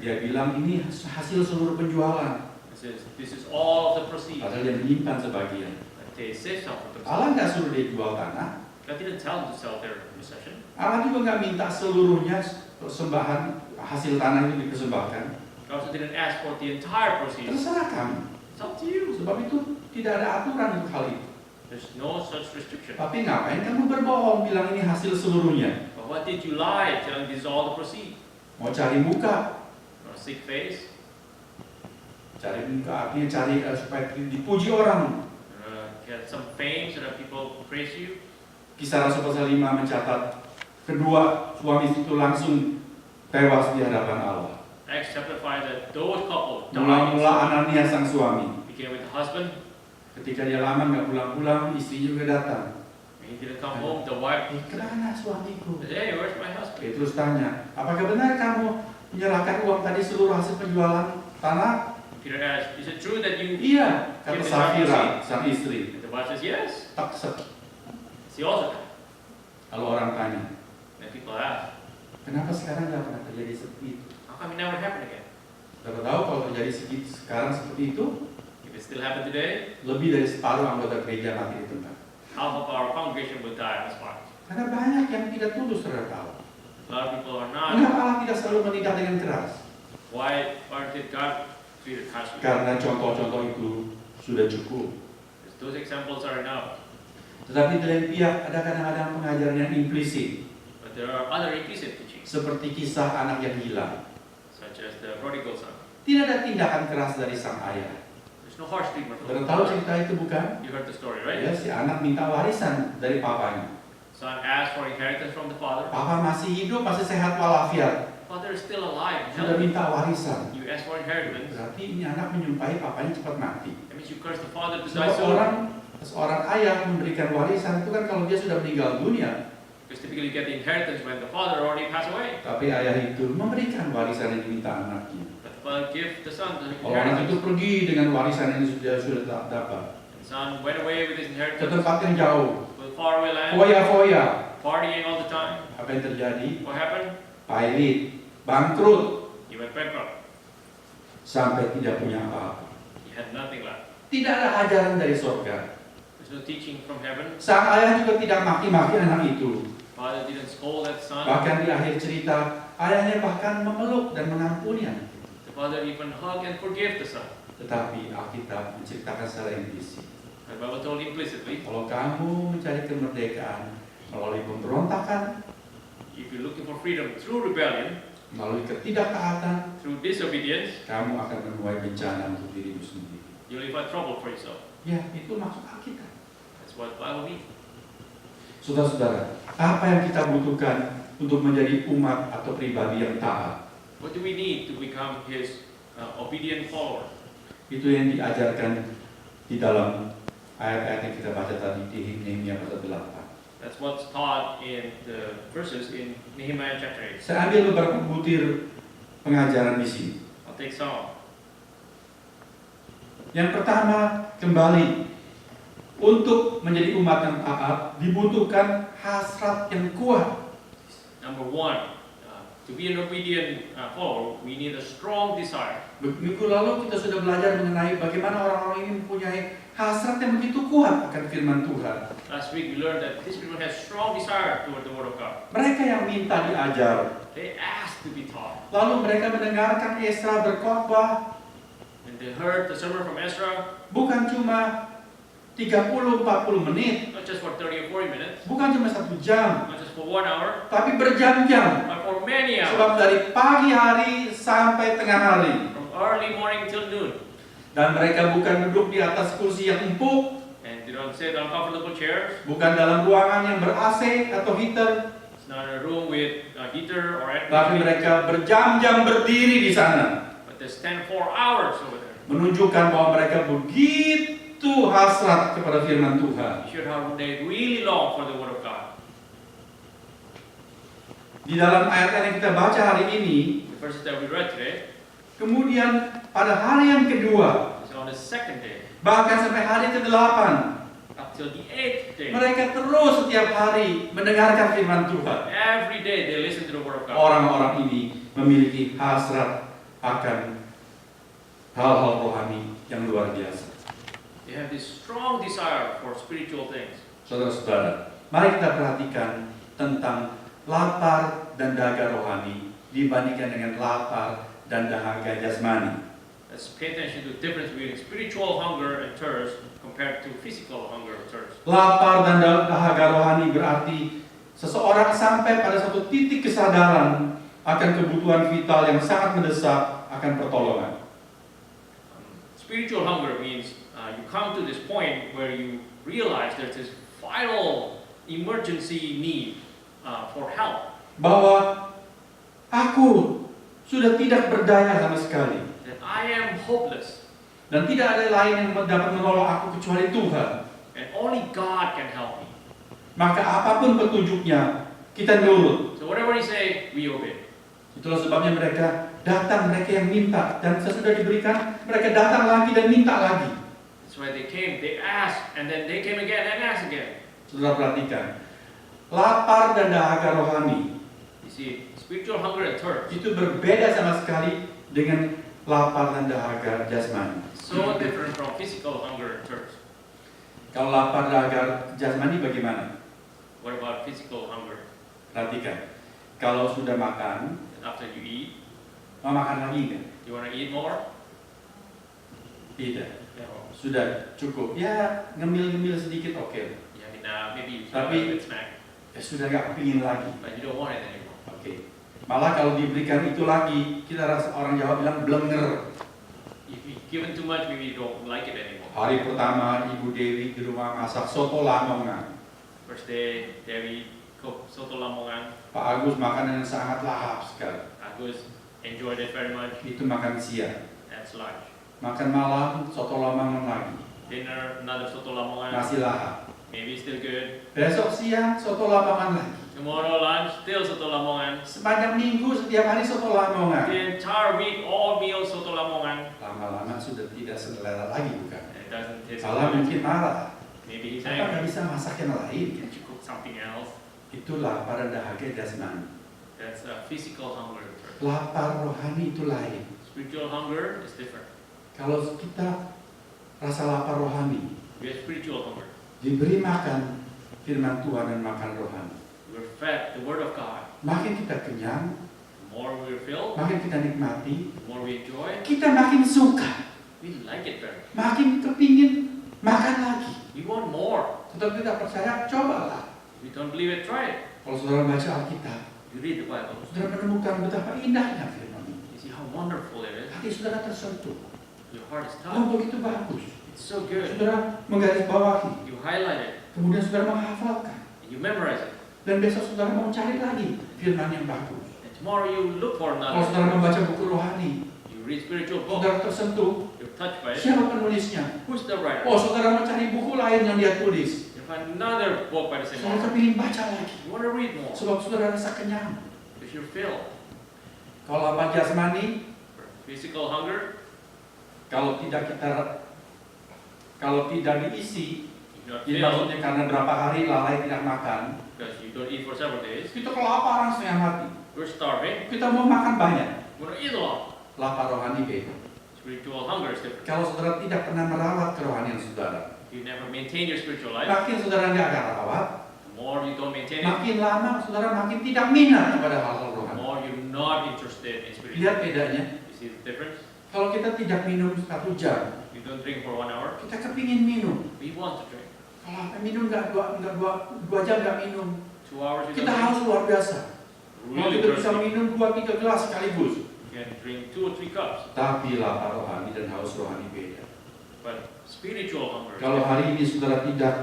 Speaker 1: dia bilang ini hasil seluruh penjualan,
Speaker 2: It says, this is all of the proceeds.
Speaker 1: padahal dia menyimpan sebagian.
Speaker 2: And they saved some for themselves.
Speaker 1: Allah nggak suruh dia jual tanah,
Speaker 2: God didn't tell them to sell their possession.
Speaker 1: Allah juga nggak minta seluruhnya persembahan hasil tanah itu dipersembahkan.
Speaker 2: God also didn't ask for the entire proceeds.
Speaker 1: Terserah kamu.
Speaker 2: It's up to you.
Speaker 1: Sebab itu tidak ada aturan untuk hal itu.
Speaker 2: There's no such restriction.
Speaker 1: Tapi ngapain kamu berbohong bilang ini hasil seluruhnya?
Speaker 2: But what did you lie telling this is all the proceed?
Speaker 1: Mau cari muka?
Speaker 2: Or seek face?
Speaker 1: Cari muka artinya cari supaya dipuji orang.
Speaker 2: Get some fame so that people praise you?
Speaker 1: Kisah Rasul pasal 5 mencatat kedua suami itu langsung tewas di hadapan Allah.
Speaker 2: Acts chapter 5 that those couple
Speaker 1: Mula-mula
Speaker 2: died.
Speaker 1: Ananias sang suami.
Speaker 2: Began with the husband.
Speaker 1: Ketika dia lama nggak pulang-pulang, istri juga datang.
Speaker 2: When he didn't come home, the wife
Speaker 1: Kemana suamiku?
Speaker 2: said, "Hey, where's my husband?"
Speaker 1: Petrus tanya, apakah benar kamu menyerahkan uang tadi seluruh hasil penjualan tanah?
Speaker 2: Peter asked, "Is it true that you?"
Speaker 1: Iya, kata
Speaker 2: Give the
Speaker 1: Safira,
Speaker 2: proceeds.
Speaker 1: sang istri.
Speaker 2: And the wife says, "Yes."
Speaker 1: Takset.
Speaker 2: She also did.
Speaker 1: Kalau orang tanya,
Speaker 2: And people ask,
Speaker 1: kenapa sekarang nggak pernah terjadi seperti itu?
Speaker 2: "How come it never happened again?"
Speaker 1: Saudara tahu kalau terjadi sekarang seperti itu,
Speaker 2: If it still happened today,
Speaker 1: lebih dari separuh anggota gereja mati di tempat.
Speaker 2: half of our congregation would die on the spot.
Speaker 1: Karena banyak yang tidak tulus terhadap Allah.
Speaker 2: A lot of people are not.
Speaker 1: Mengapa Allah tidak selalu menindak dengan keras?
Speaker 2: Why did God treat it harshly?
Speaker 1: Karena contoh-contoh itu sudah cukup.
Speaker 2: Because those examples are enough.
Speaker 1: Tetapi di lain pihak ada kadang-kadang pengajaran yang implisit,
Speaker 2: But there are other implicit teachings,
Speaker 1: seperti kisah anak yang hilang.
Speaker 2: such as the prodigal son.
Speaker 1: Tidak ada tindakan keras dari sang ayah.
Speaker 2: There's no harsh treatment from
Speaker 1: Saudara
Speaker 2: the
Speaker 1: tahu
Speaker 2: father.
Speaker 1: cerita itu bukan?
Speaker 2: You heard the story, right?
Speaker 1: Ya, si anak minta warisan dari papanya.
Speaker 2: Son asked for inheritance from the father.
Speaker 1: Papa masih hidup, masih sehat walafiat.
Speaker 2: Father is still alive.
Speaker 1: Sudah
Speaker 2: Healthy.
Speaker 1: minta warisan.
Speaker 2: You ask for inheritance.
Speaker 1: Berarti ini anak menyumpahi papanya cepat mati.
Speaker 2: That means you curse the father to die
Speaker 1: Sebab
Speaker 2: soon.
Speaker 1: seorang ayah memberikan warisan itu kan kalau dia sudah meninggal dunia.
Speaker 2: Because typically you get the inheritance when the father already passed away.
Speaker 1: Tapi ayah itu memberikan warisan yang diminta anaknya.
Speaker 2: But the father gives the son the
Speaker 1: Kalau anak itu
Speaker 2: inheritance.
Speaker 1: pergi dengan warisan yang sudah tak dapat
Speaker 2: And the son went away with his
Speaker 1: ke
Speaker 2: inheritance
Speaker 1: tempat yang jauh,
Speaker 2: to a faraway land,
Speaker 1: foya-foya.
Speaker 2: partying all the time.
Speaker 1: Apa yang terjadi?
Speaker 2: What happened?
Speaker 1: Pailit, bangkrut,
Speaker 2: He went bankrupt.
Speaker 1: sampai tidak punya apa-apa.
Speaker 2: He had nothing left.
Speaker 1: Tidak ada ajaran dari surga.
Speaker 2: There's no teaching from heaven.
Speaker 1: Sang ayah juga tidak maki-maki anak itu.
Speaker 2: Father didn't scold that son.
Speaker 1: Bahkan di akhir cerita, ayahnya bahkan memeluk dan mengampuni anak itu.
Speaker 2: The father even hugged and forgave the son.
Speaker 1: Tetapi Alkitab menceritakan secara implisit.
Speaker 2: The Bible told implicitly,
Speaker 1: Kalau kamu mencari kemerdekaan melalui pemberontakan,
Speaker 2: if you're looking for freedom through rebellion,
Speaker 1: melalui ketidaktaatan,
Speaker 2: through disobedience,
Speaker 1: kamu akan menuai bencana untuk dirimu sendiri.
Speaker 2: you'll find trouble for yourself.
Speaker 1: Ya, itu maksud Alkitab.
Speaker 2: That's what the Bible means.
Speaker 1: Saudara-saudara, apa yang kita butuhkan untuk menjadi umat atau pribadi yang taat?
Speaker 2: What do we need to become His obedient follower?
Speaker 1: Itu yang diajarkan di dalam ayat-ayat yang kita baca tadi di Nehemia pasal 8.
Speaker 2: That's what's taught in the verses in Nehemiah chapter 8.
Speaker 1: Saya ambil beberapa butir pengajaran di sini.
Speaker 2: I'll take some.
Speaker 1: Yang pertama, kembali untuk menjadi umat yang taat dibutuhkan hasrat yang kuat.
Speaker 2: Number one, to be an obedient follower, we need a strong desire.
Speaker 1: Minggu lalu kita sudah belajar mengenai bagaimana orang-orang ini mempunyai hasrat yang begitu kuat akan firman Tuhan.
Speaker 2: Last week we learned that these people have strong desire toward the Word of God.
Speaker 1: Mereka yang minta diajar.
Speaker 2: They ask to be taught.
Speaker 1: Lalu mereka mendengarkan Esra berkhotbah
Speaker 2: When they heard the sermon from Ezra,
Speaker 1: bukan cuma 30-40 menit,
Speaker 2: not just for 30 or 40 minutes,
Speaker 1: bukan cuma 1 jam,
Speaker 2: not just for 1 hour,
Speaker 1: tapi berjam-jam.
Speaker 2: but for many hours,
Speaker 1: Sebab dari pagi hari sampai tengah hari.
Speaker 2: from early morning till noon.
Speaker 1: Dan mereka bukan duduk di atas kursi yang empuk,
Speaker 2: And they don't sit on comfortable chairs.
Speaker 1: bukan dalam ruangan yang ber-AC atau heater,
Speaker 2: It's not a room with a heater or air
Speaker 1: tapi
Speaker 2: conditioning,
Speaker 1: mereka berjam-jam berdiri di sana,
Speaker 2: but they stand 4 hours over there.
Speaker 1: menunjukkan bahwa mereka begitu hasrat kepada firman Tuhan.
Speaker 2: You should how they really long for the Word of God.
Speaker 1: Di dalam ayat yang kita baca hari ini,
Speaker 2: The verses that we read today,
Speaker 1: kemudian pada hari yang kedua,
Speaker 2: is on the second day,
Speaker 1: bahkan sampai hari ke-8,
Speaker 2: up till the 8th day.
Speaker 1: mereka terus setiap hari mendengarkan firman Tuhan.
Speaker 2: Every day they listen to the Word of God.
Speaker 1: Orang-orang ini memiliki hasrat akan hal-hal rohani yang luar biasa.
Speaker 2: They have this strong desire for spiritual things.
Speaker 1: Saudara-saudara, mari kita perhatikan tentang lapar dan dahaga rohani dibandingkan dengan lapar dan dahaga jasmani.
Speaker 2: Let's pay attention to the difference between spiritual hunger and thirst compared to physical hunger and thirst.
Speaker 1: Lapar dan dahaga rohani berarti seseorang sampai pada satu titik kesadaran akan kebutuhan vital yang sangat mendesak akan pertolongan.
Speaker 2: Spiritual hunger means you come to this point where you realize there's this vital emergency need for help.
Speaker 1: Bahwa aku sudah tidak berdaya sama sekali.
Speaker 2: That I am hopeless.
Speaker 1: Dan tidak ada lain yang dapat menolong aku kecuali Tuhan.
Speaker 2: And only God can help me.
Speaker 1: Maka apapun petunjuknya, kita nurut.
Speaker 2: So whatever He say, we obey.
Speaker 1: Itulah sebabnya mereka datang, mereka yang minta. Dan sesudah diberikan, mereka datang lagi dan minta lagi.
Speaker 2: That's why they came, they asked, and then they came again and asked again.
Speaker 1: Saudara perhatikan, lapar dan dahaga rohani
Speaker 2: You see, spiritual hunger and thirst,
Speaker 1: itu berbeda sama sekali dengan lapar dan dahaga jasmani.
Speaker 2: so different from physical hunger and thirst.
Speaker 1: Kalau lapar dahaga jasmani bagaimana?
Speaker 2: What about physical hunger?
Speaker 1: Perhatikan, kalau sudah makan,
Speaker 2: And after you eat,
Speaker 1: mau makan lagi kan?
Speaker 2: you want to eat more?
Speaker 1: Tidak,
Speaker 2: No.
Speaker 1: sudah cukup. Ya ngemil-ngemil sedikit oke.
Speaker 2: Yeah, I mean, maybe you
Speaker 1: Tapi-
Speaker 2: have a bit snack,
Speaker 1: Ya sudah nggak kepingin lagi.
Speaker 2: but you don't want it anymore.
Speaker 1: Oke. Malah kalau diberikan itu lagi, kita rasa orang Jawa bilang blenger.
Speaker 2: If you given too much, maybe you don't like it anymore.
Speaker 1: Hari pertama Ibu Dewi di rumah masak soto Lamongan.
Speaker 2: First day, Dewi cooked soto Lamongan.
Speaker 1: Pak Agus makanan yang sangat lahap sekali.
Speaker 2: Agus enjoyed it very much.
Speaker 1: Itu makan siang.
Speaker 2: That's lunch.
Speaker 1: Makan malam soto Lamongan lagi.
Speaker 2: Dinner, another soto Lamongan.
Speaker 1: Masih lahap.
Speaker 2: Maybe still good.
Speaker 1: Besok siang soto Lamongan lagi.
Speaker 2: Tomorrow lunch, still soto Lamongan.
Speaker 1: Sepanjang minggu setiap hari soto Lamongan.
Speaker 2: The entire week, all meals soto Lamongan.
Speaker 1: Lama-lama sudah tidak selera lagi bukan?
Speaker 2: And it doesn't taste
Speaker 1: Salah
Speaker 2: good.
Speaker 1: mungkin marah.
Speaker 2: Maybe he's
Speaker 1: Kenapa
Speaker 2: angry.
Speaker 1: nggak bisa masak yang lain?
Speaker 2: Can't you cook something else?
Speaker 1: Itu lapar dan dahaga jasmani.
Speaker 2: That's a physical hunger.
Speaker 1: Lapar rohani itu lain.
Speaker 2: Spiritual hunger is different.
Speaker 1: Kalau kita rasa lapar rohani,
Speaker 2: We have spiritual hunger.
Speaker 1: diberi makan firman Tuhan dan makan rohani.
Speaker 2: We're fed the Word of God.
Speaker 1: Makin kita kenyang,
Speaker 2: The more we're filled,
Speaker 1: makin kita nikmati,
Speaker 2: the more we enjoy.
Speaker 1: kita makin suka,
Speaker 2: We like it better.
Speaker 1: makin kepingin makan lagi.
Speaker 2: We want more.
Speaker 1: Tetapi tidak percaya, cobalah.
Speaker 2: If you don't believe it, try it.
Speaker 1: Kalau saudara baca Alkitab,
Speaker 2: You read the Bible.
Speaker 1: saudara menemukan betapa indahnya firman ini.
Speaker 2: You see how wonderful it is.
Speaker 1: Hati saudara tersentuh.
Speaker 2: Your heart is
Speaker 1: Oh,
Speaker 2: touched.
Speaker 1: begitu bagus.
Speaker 2: It's so good.
Speaker 1: Saudara menggarisbawahi,
Speaker 2: You highlight it.
Speaker 1: kemudian saudara menghafalkan.
Speaker 2: And you memorize it.
Speaker 1: Dan besok saudara mau cari lagi firman yang bagus.
Speaker 2: And tomorrow you look for
Speaker 1: Kalau saudara
Speaker 2: another.
Speaker 1: membaca buku rohani,
Speaker 2: You read spiritual book.
Speaker 1: saudara tersentuh,
Speaker 2: You're touched by it.
Speaker 1: siapa penulisnya?
Speaker 2: Who's the writer?
Speaker 1: Oh, saudara mau cari buku lain yang dia tulis.
Speaker 2: You find another book by the same
Speaker 1: Saudara
Speaker 2: author.
Speaker 1: kepingin baca lagi.
Speaker 2: You want to read more.
Speaker 1: Sebab saudara rasa kenyang.
Speaker 2: If you're filled.
Speaker 1: Kalau apa jasmani,
Speaker 2: Physical hunger.
Speaker 1: kalau tidak diisi,
Speaker 2: You're not
Speaker 1: ini
Speaker 2: filled
Speaker 1: maksudnya karena berapa hari lalai tidak makan,
Speaker 2: because you don't eat for several days.
Speaker 1: kita kelaparan setengah mati.
Speaker 2: We're starving.
Speaker 1: Kita mau makan banyak.
Speaker 2: We want to eat a lot.
Speaker 1: Lapar rohani beda.
Speaker 2: Spiritual hunger is different.
Speaker 1: Kalau saudara tidak pernah merawat kerohanian saudara,
Speaker 2: You never maintain your spiritual life.
Speaker 1: makin saudara nggak ada rawat,
Speaker 2: The more you don't maintain it,
Speaker 1: makin lama saudara makin tidak minat kepada hal-hal
Speaker 2: the
Speaker 1: rohani.
Speaker 2: more you're not interested in spiritual
Speaker 1: Lihat
Speaker 2: life.
Speaker 1: bedanya.
Speaker 2: You see the difference?
Speaker 1: Kalau kita tidak minum 1 jam,
Speaker 2: You don't drink for 1 hour.
Speaker 1: kita kepingin minum.
Speaker 2: We want to drink.
Speaker 1: Kalau apa minum nggak dua jam nggak minum,
Speaker 2: 2 hours you
Speaker 1: kita
Speaker 2: don't
Speaker 1: haus luar biasa.
Speaker 2: drink.
Speaker 1: Kalau
Speaker 2: Really
Speaker 1: kita bisa
Speaker 2: thirsty.
Speaker 1: minum 2-3 gelas sekaligus.
Speaker 2: You can drink 2 or 3 cups.
Speaker 1: Tapi lapar rohani dan haus rohani beda.
Speaker 2: But spiritual hunger. is
Speaker 1: Kalau
Speaker 2: different.
Speaker 1: hari ini saudara tidak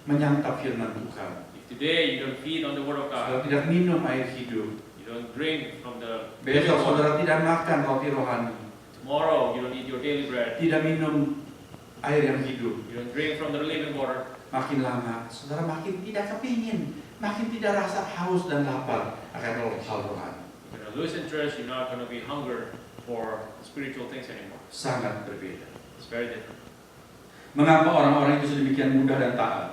Speaker 1: menyantap firman Tuhan,
Speaker 2: If today you don't feed on the Word of
Speaker 1: saudara
Speaker 2: God,
Speaker 1: tidak minum air hidup,
Speaker 2: you don't drink from the
Speaker 1: besok
Speaker 2: living water.
Speaker 1: saudara tidak makan roti rohani,
Speaker 2: Tomorrow you don't eat your daily bread.
Speaker 1: tidak minum air yang hidup,
Speaker 2: You don't drink from the living water.
Speaker 1: makin lama saudara makin tidak kepingin, makin tidak rasa haus dan lapar akan hal rohani.
Speaker 2: You're gonna lose interest. You're not gonna be hunger for spiritual things anymore.
Speaker 1: Sangat berbeda.
Speaker 2: It's very different.
Speaker 1: Mengapa orang-orang itu sedemikian mudah dan taat?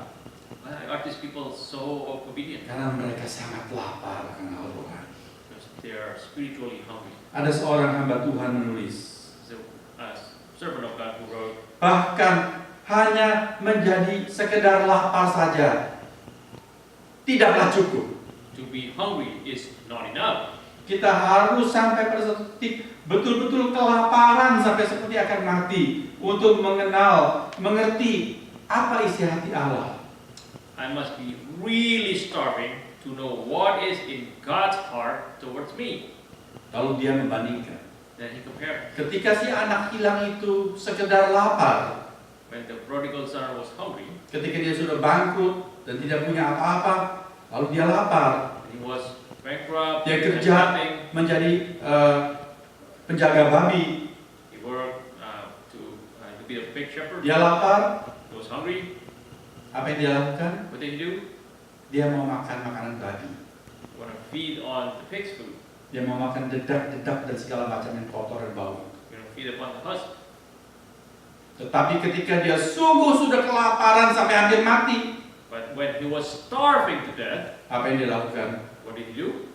Speaker 2: Why are these people so obedient?
Speaker 1: Karena mereka sangat lapar akan hal rohani.
Speaker 2: Because they are spiritually hungry.
Speaker 1: Ada seorang hamba Tuhan menulis,
Speaker 2: So, as servant of God who wrote,
Speaker 1: bahkan hanya menjadi sekedar lapar saja tidaklah cukup.
Speaker 2: to be hungry is not enough.
Speaker 1: Kita harus sampai pada satu titik betul-betul kelaparan sampai seperti akan mati untuk mengenal, mengerti apa isi hati Allah.
Speaker 2: I must be really starving to know what is in God's heart towards me.
Speaker 1: Lalu dia membandingkan.
Speaker 2: Then he compared.
Speaker 1: Ketika si anak hilang itu sekedar lapar,
Speaker 2: When the prodigal son was hungry,
Speaker 1: ketika dia sudah bangkrut dan tidak punya apa-apa, lalu dia lapar,
Speaker 2: he was bankrupt,
Speaker 1: dia
Speaker 2: he had
Speaker 1: kerja
Speaker 2: nothing,
Speaker 1: menjadi penjaga babi,
Speaker 2: he worked to be a pig shepherd,
Speaker 1: dia lapar,
Speaker 2: he was hungry,
Speaker 1: apa yang dia lakukan?
Speaker 2: what did he do?
Speaker 1: Dia mau makan makanan babi,
Speaker 2: He want to feed on the pig's food,
Speaker 1: dia mau makan dedak-dedak dan segala macam yang kotor dan bau.
Speaker 2: he want to feed upon the husk.
Speaker 1: Tetapi ketika dia sungguh sudah kelaparan sampai hampir mati,
Speaker 2: But when he was starving to death,
Speaker 1: apa yang dia lakukan?
Speaker 2: what did he do?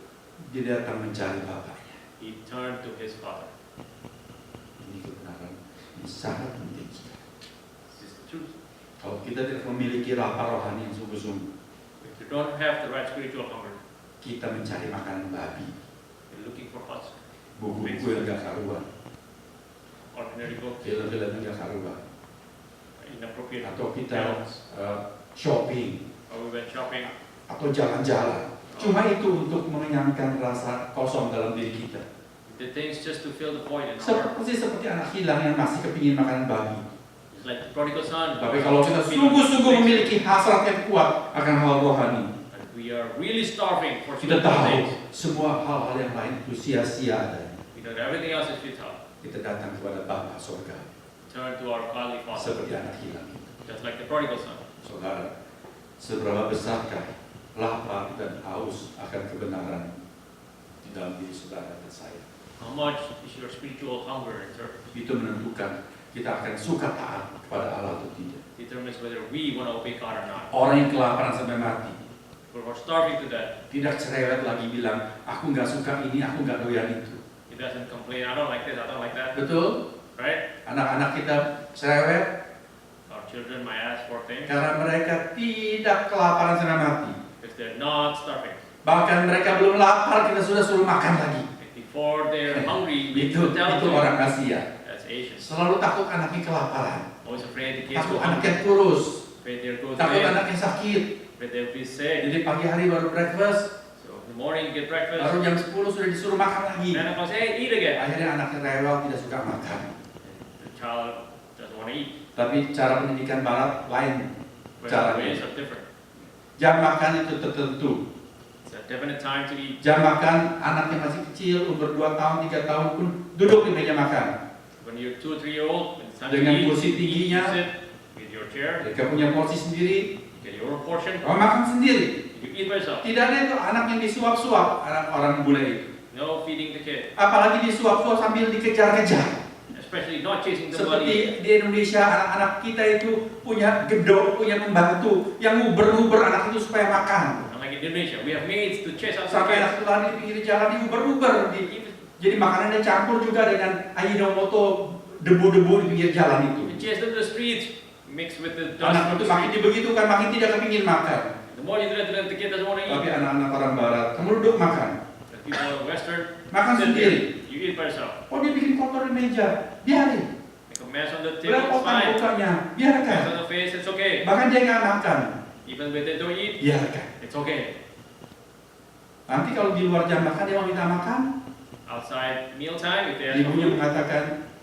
Speaker 1: Dia datang mencari bapaknya.
Speaker 2: He turned to his father.
Speaker 1: Ini kebenaran, ini sangat penting sekali.
Speaker 2: This is the truth.
Speaker 1: Kalau kita tidak memiliki lapar rohani yang sungguh-sungguh,
Speaker 2: If you don't have the right spiritual hunger,
Speaker 1: kita mencari makanan babi,
Speaker 2: you're looking for husk,
Speaker 1: buku-buku yang gak karuan,
Speaker 2: ordinary books,
Speaker 1: film-film yang gak karuan,
Speaker 2: inappropriate
Speaker 1: atau kita
Speaker 2: films,
Speaker 1: shopping,
Speaker 2: or we went shopping.
Speaker 1: atau jalan-jalan. Cuma itu untuk mengenyangkan rasa kosong dalam diri kita.
Speaker 2: The things just to fill the void in our heart.
Speaker 1: Seperti anak hilang yang masih kepingin makan babi.
Speaker 2: It's like the prodigal son.
Speaker 1: Tapi kalau kita sungguh-sungguh memiliki hasrat yang kuat akan hal rohani,
Speaker 2: And we are really starving for
Speaker 1: kita
Speaker 2: spiritual
Speaker 1: tahu
Speaker 2: things.
Speaker 1: semua hal-hal yang lain itu sia-sia adanya.
Speaker 2: We know that everything else is futile.
Speaker 1: Kita datang kepada Bapa Surga
Speaker 2: Turn to our godly Father,
Speaker 1: seperti anak hilang itu.
Speaker 2: just like the prodigal son.
Speaker 1: Saudara, seberapa besarkah lapar dan haus akan kebenaran di dalam diri saudara dan saya?
Speaker 2: How much is your spiritual hunger and thirst?
Speaker 1: Itu menentukan kita akan suka taat kepada Allah atau tidak.
Speaker 2: Determines whether we want to obey God or not.
Speaker 1: Orang yang kelaparan sampai mati
Speaker 2: If we're starving to death,
Speaker 1: tidak cerewet lagi bilang, aku nggak suka ini, aku nggak doyan itu.
Speaker 2: he doesn't complain, I don't like this, I don't like that.
Speaker 1: Betul?
Speaker 2: Right?
Speaker 1: Anak-anak kita cerewet
Speaker 2: Our children might ask for things
Speaker 1: karena mereka tidak kelaparan sampai mati.
Speaker 2: if they're not starving.
Speaker 1: Bahkan mereka belum lapar, kita sudah suruh makan lagi.
Speaker 2: If before they're hungry, we
Speaker 1: Itu
Speaker 2: tell them.
Speaker 1: orang Asia.
Speaker 2: That's Asians.
Speaker 1: Selalu takut anaknya kelaparan,
Speaker 2: Always afraid the kids
Speaker 1: takut
Speaker 2: will
Speaker 1: anaknya
Speaker 2: hungry.
Speaker 1: kurus,
Speaker 2: Afraid they'll go
Speaker 1: takut
Speaker 2: sick.
Speaker 1: anaknya sakit.
Speaker 2: Afraid they'll be sick.
Speaker 1: Jadi pagi hari baru breakfast,
Speaker 2: So in the morning you get breakfast.
Speaker 1: baru jam 10 sudah disuruh makan lagi.
Speaker 2: 9 o'clock, hey, eat again.
Speaker 1: Akhirnya anaknya rewel, tidak suka makan.
Speaker 2: The child doesn't want to eat.
Speaker 1: Tapi cara pendidikan barat lain.
Speaker 2: But
Speaker 1: Cara
Speaker 2: the ways are different.
Speaker 1: Jam makan itu tertentu.
Speaker 2: It's a definite time to eat.
Speaker 1: Jam makan anak yang masih kecil, umur 2 tahun, 3 tahun pun duduk di meja makan.
Speaker 2: When you're 2 or 3 year old, when it's time to
Speaker 1: Dengan
Speaker 2: eat,
Speaker 1: kursi
Speaker 2: you
Speaker 1: tingginya,
Speaker 2: sit with your chair,
Speaker 1: mereka punya porsi sendiri,
Speaker 2: you get your own portion,
Speaker 1: orang makan sendiri.
Speaker 2: you eat by yourself.
Speaker 1: Tidak ada itu anak yang disuap-suap, anak orang bule itu.
Speaker 2: No feeding the kid.
Speaker 1: Apalagi disuap-suap sambil dikejar-kejar.
Speaker 2: Especially not chasing the
Speaker 1: Seperti
Speaker 2: money.
Speaker 1: di Indonesia, anak-anak kita itu punya gedok, punya pembantu yang nguber-nguber anak itu supaya makan.
Speaker 2: Unlike in Indonesia, we have maids to chase out the
Speaker 1: Sampai
Speaker 2: kids.
Speaker 1: anak itu lari di pinggir jalan diuber-uber. Jadi makanannya campur juga dengan Ajinomoto, debu-debu di pinggir jalan itu.
Speaker 2: We chase them to the streets, mixed with the dust
Speaker 1: Anak
Speaker 2: from
Speaker 1: itu
Speaker 2: the
Speaker 1: makin
Speaker 2: street.
Speaker 1: dibegitukan, makin tidak kepingin makan.
Speaker 2: The more you do that to them, the kid doesn't want to
Speaker 1: Tapi
Speaker 2: eat.
Speaker 1: anak-anak orang barat, kamu duduk makan.
Speaker 2: The people in Western,
Speaker 1: Makan
Speaker 2: sit
Speaker 1: sendiri.
Speaker 2: there, you eat by yourself.
Speaker 1: Oh dia bikin kotor di meja, biarin.
Speaker 2: Make a mess on the table, it's
Speaker 1: Belepotan
Speaker 2: fine.
Speaker 1: mukanya,
Speaker 2: Mess
Speaker 1: biarkan.
Speaker 2: on the face, it's okay.
Speaker 1: Bahkan dia nggak makan,
Speaker 2: Even when they don't eat,
Speaker 1: biarkan.
Speaker 2: it's okay.
Speaker 1: Nanti kalau di luar jam makan dia mau minta makan,
Speaker 2: Outside mealtime, if they ask for
Speaker 1: ibunya
Speaker 2: food,
Speaker 1: mengatakan,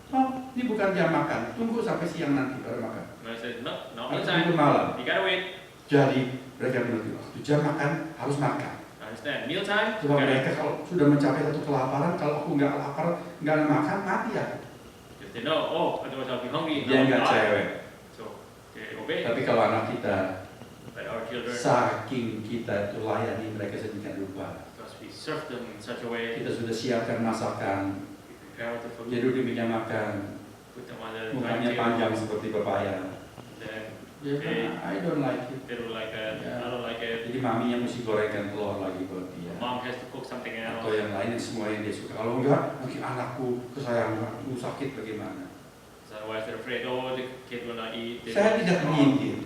Speaker 1: oh ini bukan jam makan, tunggu sampai siang nanti baru makan.
Speaker 2: I said, no, not
Speaker 1: Atau
Speaker 2: mealtime.
Speaker 1: tunggu malam.
Speaker 2: You gotta wait.
Speaker 1: Jadi mereka mengerti waktu jam makan harus makan.
Speaker 2: I understand. Mealtime, you
Speaker 1: Sebab
Speaker 2: gotta
Speaker 1: mereka kalau sudah mencapai satu kelaparan, kalau aku nggak lapar, nggak makan, mati ya.
Speaker 2: If they know, oh, otherwise I'll be hungry.
Speaker 1: Dia
Speaker 2: I'll
Speaker 1: nggak
Speaker 2: die.
Speaker 1: cewek.
Speaker 2: So they obey.
Speaker 1: Tapi kalau anak kita,
Speaker 2: But our children,
Speaker 1: saking kita itu layani mereka sedemikian rupa.
Speaker 2: because we serve them in such a way,
Speaker 1: Kita sudah siapkan masakan,
Speaker 2: we prepare the food,
Speaker 1: dia duduk di meja makan,
Speaker 2: put them on the
Speaker 1: mukanya
Speaker 2: dining
Speaker 1: panjang
Speaker 2: table,
Speaker 1: seperti pepaya.
Speaker 2: then
Speaker 1: Dia bilang, I don't like it.
Speaker 2: they don't like it,
Speaker 1: Yeah.
Speaker 2: I don't like it.
Speaker 1: Jadi maminya mesti gorengkan telur lagi buat dia.
Speaker 2: Mom has to cook something
Speaker 1: Atau
Speaker 2: else.
Speaker 1: yang lain semua yang dia suka. Kalau enggak, nanti anakku kesayangan, aku sakit bagaimana?
Speaker 2: So otherwise they're afraid, oh, the kid will not eat. They
Speaker 1: Saya
Speaker 2: will
Speaker 1: tidak
Speaker 2: starve.
Speaker 1: menyindir,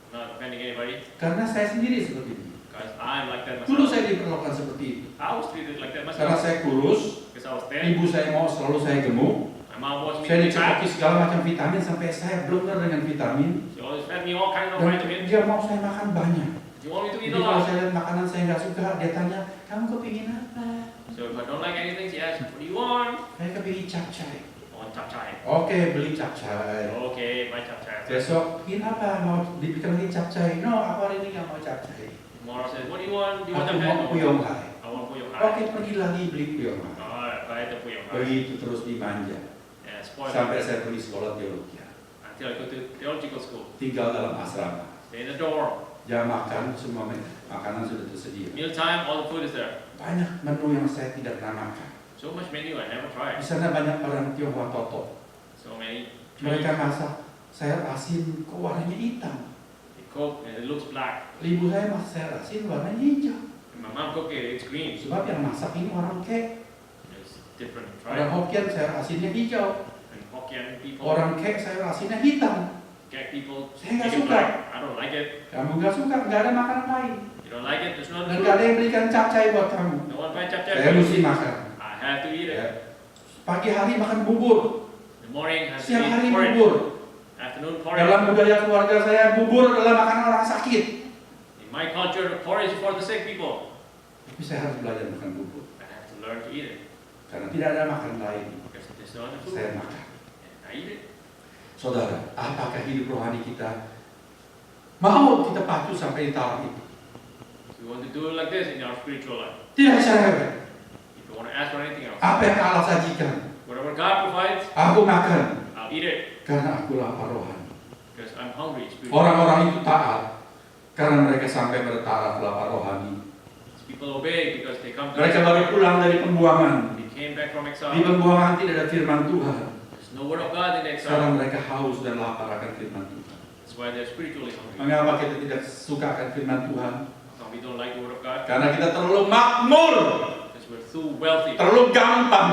Speaker 2: I'm not offending anybody,
Speaker 1: karena saya sendiri seperti ini.
Speaker 2: because I'm like that
Speaker 1: Dulu
Speaker 2: myself.
Speaker 1: saya diperlakukan seperti itu.
Speaker 2: I was treated like that
Speaker 1: Karena
Speaker 2: myself.
Speaker 1: saya kurus,
Speaker 2: because I was thin.
Speaker 1: Ibu saya mau selalu saya gemuk.
Speaker 2: My mom wants me
Speaker 1: Saya
Speaker 2: to be fat.
Speaker 1: dicekoki segala macam vitamin sampai saya blunder dengan vitamin.
Speaker 2: She always fed me all kinds of
Speaker 1: Dan
Speaker 2: vitamins.
Speaker 1: dia mau saya makan banyak.
Speaker 2: She want me to eat
Speaker 1: Jadi
Speaker 2: a
Speaker 1: kalau
Speaker 2: lot.
Speaker 1: saya lihat makanan saya nggak suka, dia tanya, kamu kepingin apa?
Speaker 2: So if I don't like anything, she asks, what do you want?
Speaker 1: Saya kepingin capcay.
Speaker 2: I want capcay.
Speaker 1: Oke, beli capcay.
Speaker 2: Okay, buy capcay.
Speaker 1: Besok, ingin apa? Mau dibikin lagi capcay? No, aku hari ini nggak mau capcay.
Speaker 2: Tomorrow says, what do you want? Do you want
Speaker 1: Aku
Speaker 2: the
Speaker 1: mau puyong hai.
Speaker 2: I want puyong hai.
Speaker 1: Oke, pergi lagi beli puyong hai.
Speaker 2: Alright, buy the puyong hai.
Speaker 1: Begitu terus dimanja.
Speaker 2: And spoil
Speaker 1: Sampai
Speaker 2: it
Speaker 1: saya pergi sekolah teologi.
Speaker 2: until I go to theological school.
Speaker 1: Tinggal dalam asrama.
Speaker 2: Stay in the dorm.
Speaker 1: Jam makan, semua makanan sudah tersedia.
Speaker 2: Meal time, all the food is there.
Speaker 1: Banyak menu yang saya tidak pernah makan.
Speaker 2: So much menu I never
Speaker 1: Di
Speaker 2: tried.
Speaker 1: sana banyak orang Tionghoa toto.
Speaker 2: So many.
Speaker 1: Mereka masak sayur asin kok warnanya hitam.
Speaker 2: They cook and it looks black.
Speaker 1: Ibu saya masak sayur asin warnanya hijau.
Speaker 2: And my mom cook it, it's green.
Speaker 1: Sebab yang masak ini orang Kek.
Speaker 2: It's different.
Speaker 1: Orang
Speaker 2: Right?
Speaker 1: Hokkien sayur asinnya hijau.
Speaker 2: And Hokkien people,
Speaker 1: Orang Kek sayur asinnya hitam.
Speaker 2: Kek people,
Speaker 1: Saya nggak
Speaker 2: make it
Speaker 1: suka.
Speaker 2: black. I don't like it.
Speaker 1: Kamu nggak suka, nggak ada makanan lain.
Speaker 2: You don't like it, there's no
Speaker 1: Dan
Speaker 2: food.
Speaker 1: nggak ada yang berikan capcay buat kamu.
Speaker 2: No one buy chap
Speaker 1: Saya
Speaker 2: chap.
Speaker 1: mesti makan.
Speaker 2: I have to eat it.
Speaker 1: Ya. Pagi hari makan bubur.
Speaker 2: In the morning, I have to
Speaker 1: Siang hari
Speaker 2: eat porridge.
Speaker 1: bubur.
Speaker 2: Afternoon, porridge.
Speaker 1: Dalam budaya keluarga saya, bubur adalah makanan orang sakit.
Speaker 2: In my culture, porridge is for the sick people.
Speaker 1: Tapi saya harus belajar makan bubur.
Speaker 2: I have to learn to eat it.
Speaker 1: Karena tidak ada makanan lain.
Speaker 2: Because there's no other food.
Speaker 1: Saya makan.
Speaker 2: And I eat it.
Speaker 1: Saudara, apakah hidup rohani kita mau kita patuh sampai di tahap itu?
Speaker 2: We want to do it like this in our spiritual life.
Speaker 1: Tidak cerewet.
Speaker 2: If you want to ask for anything else,
Speaker 1: Apa yang Allah sajikan,
Speaker 2: whatever God provides,
Speaker 1: aku makan
Speaker 2: I'll eat it.
Speaker 1: karena aku lapar rohani.
Speaker 2: Because I'm hungry spiritually.
Speaker 1: Orang-orang itu taat karena mereka sampai pada taraf lapar rohani.
Speaker 2: People obey because they come to
Speaker 1: Mereka baru pulang dari pembuangan.
Speaker 2: They came back from
Speaker 1: Di
Speaker 2: exile.
Speaker 1: pembuangan tidak ada firman Tuhan.
Speaker 2: There's no word of God in the
Speaker 1: Sekarang
Speaker 2: exile.
Speaker 1: mereka haus dan lapar akan firman Tuhan.
Speaker 2: That's why they're spiritually hungry.
Speaker 1: Mengapa kita tidak suka akan firman Tuhan?
Speaker 2: So we don't like the word of God
Speaker 1: Karena kita terlalu makmur,
Speaker 2: because we're too wealthy.
Speaker 1: terlalu gampang.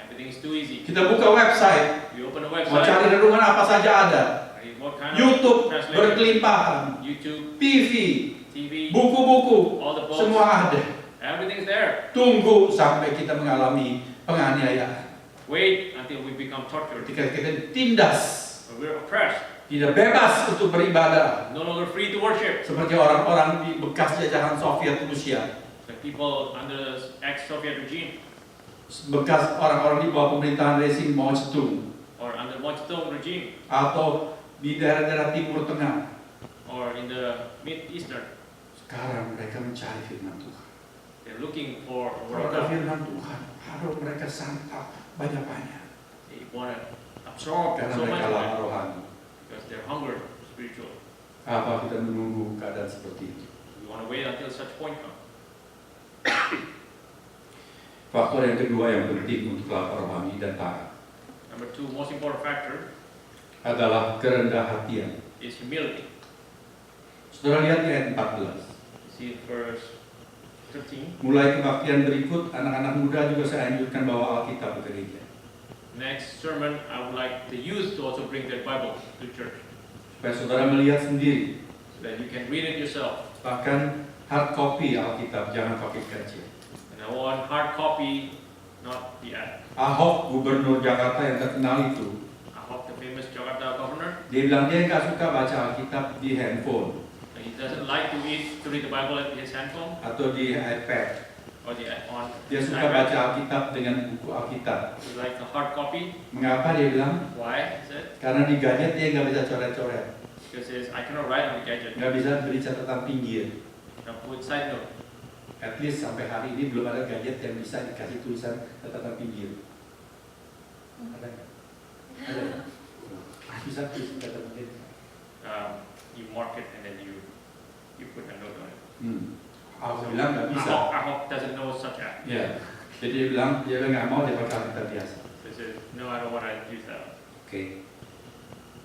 Speaker 2: Everything is too easy.
Speaker 1: Kita buka website,
Speaker 2: We open a
Speaker 1: mau
Speaker 2: website.
Speaker 1: cari renungan apa saja ada.
Speaker 2: Read what kind of
Speaker 1: YouTube
Speaker 2: translation?
Speaker 1: berkelimpahan,
Speaker 2: YouTube,
Speaker 1: TV,
Speaker 2: TV,
Speaker 1: buku-buku,
Speaker 2: all the books.
Speaker 1: semua ada.
Speaker 2: Everything's there.
Speaker 1: Tunggu sampai kita mengalami penganiayaan.
Speaker 2: Wait until we become tortured.
Speaker 1: Ketika kita ditindas,
Speaker 2: When we're oppressed.
Speaker 1: tidak bebas untuk beribadah.
Speaker 2: No longer free to worship.
Speaker 1: Seperti orang-orang di bekas jajahan Soviet Rusia.
Speaker 2: The people under the ex-Soviet regime
Speaker 1: Bekas orang-orang di bawah pemerintahan rezim Mao Zedong.
Speaker 2: or under Mao Zedong regime
Speaker 1: Atau di daerah-daerah Timur Tengah.
Speaker 2: or in the Mid Eastern.
Speaker 1: Sekarang mereka mencari firman Tuhan.
Speaker 2: They're looking for the
Speaker 1: Kalau
Speaker 2: word of
Speaker 1: ada
Speaker 2: God.
Speaker 1: firman Tuhan, harus mereka santap banyak-banyak.
Speaker 2: They want to absorb
Speaker 1: Karena
Speaker 2: so much
Speaker 1: mereka
Speaker 2: of
Speaker 1: lapar
Speaker 2: it
Speaker 1: rohani.
Speaker 2: because they're hungry spiritually.
Speaker 1: Apa kita menunggu keadaan seperti itu?
Speaker 2: We want to wait until such point comes.
Speaker 1: Faktor yang kedua yang penting untuk lapar rohani dan taat
Speaker 2: Number two, most important factor
Speaker 1: adalah kerendah hatian.
Speaker 2: is humility.
Speaker 1: Saudara lihat di ayat 14.
Speaker 2: You see verse 13.
Speaker 1: Mulai kebaktian berikut, anak-anak muda juga saya anjurkan bawa Alkitab ke gereja.
Speaker 2: Next sermon, I would like the youth to also bring their Bible to church
Speaker 1: Supaya saudara melihat sendiri.
Speaker 2: so that you can read it yourself.
Speaker 1: Bahkan hard copy Alkitab, jangan pakai gadget.
Speaker 2: And I want hard copy, not the app.
Speaker 1: Ahok, gubernur Jakarta yang terkenal itu,
Speaker 2: I hope the famous Jakarta governor,
Speaker 1: dia bilang dia nggak suka baca Alkitab di handphone
Speaker 2: he doesn't like to read the Bible at his handphone
Speaker 1: atau di iPad.
Speaker 2: or on
Speaker 1: Dia suka
Speaker 2: iPad.
Speaker 1: baca Alkitab dengan buku Alkitab.
Speaker 2: He likes the hard copy.
Speaker 1: Mengapa dia bilang?
Speaker 2: Why? He said,
Speaker 1: Karena di gadget dia nggak bisa coret-coret,
Speaker 2: because he says, I cannot write on the gadget.
Speaker 1: nggak bisa beri catatan pinggir.
Speaker 2: Now put side note.
Speaker 1: At least sampai hari ini belum ada gadget yang bisa dikasih tulisan catatan pinggir. Ada nggak? Ada. Bisa tulis catatan pinggir.
Speaker 2: You mark it and then you put a note on it.
Speaker 1: Aku bilang nggak bisa.
Speaker 2: Ahok doesn't know such app.
Speaker 1: Ya. Jadi dia bilang nggak mau dia pakai Alkitab biasa.
Speaker 2: So he says, no, I don't want to use that.
Speaker 1: Oke.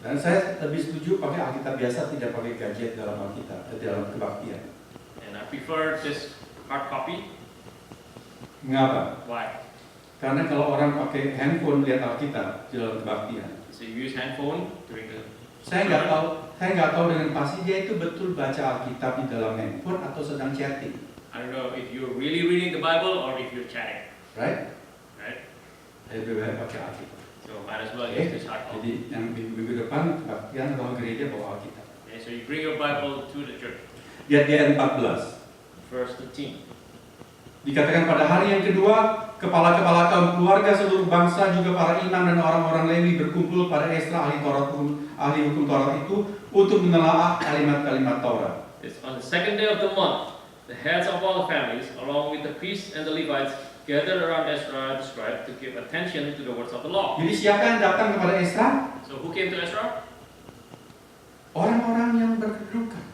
Speaker 1: Dan saya lebih setuju pakai Alkitab biasa, tidak pakai gadget dalam Alkitab, dalam kebaktian.
Speaker 2: And I prefer this hard copy.
Speaker 1: Mengapa?
Speaker 2: Why?
Speaker 1: Karena kalau orang pakai handphone lihat Alkitab di dalam kebaktian,
Speaker 2: So you use handphone during the
Speaker 1: saya nggak tahu dengan pasti dia itu betul baca Alkitab di dalam handphone atau sedang chatting,
Speaker 2: I don't know if you're really reading the Bible or if you're chatting,
Speaker 1: right?
Speaker 2: right?
Speaker 1: Lebih baik pakai Alkitab.
Speaker 2: So might as well
Speaker 1: Oke.
Speaker 2: use this hard copy.
Speaker 1: Jadi yang minggu depan kebaktian ruang gereja bawa Alkitab.
Speaker 2: Okay, so you bring your Bible to the church.
Speaker 1: Lihat di ayat 14.
Speaker 2: Verse 13.
Speaker 1: Dikatakan pada hari yang kedua, kepala-kepala kaum keluarga seluruh bangsa juga para imam dan orang-orang Lewi berkumpul pada Esra ahli hukum Taurat itu untuk menelaah kalimat-kalimat Taurat.
Speaker 2: It's on the second day of the month. The heads of all the families, along with the priests and the Levites, gathered around Ezra the scribe to give attention to the words of the law.
Speaker 1: Jadi siapa yang datang kepada Esra?
Speaker 2: So who came to Ezra?
Speaker 1: Orang-orang yang berkedudukan,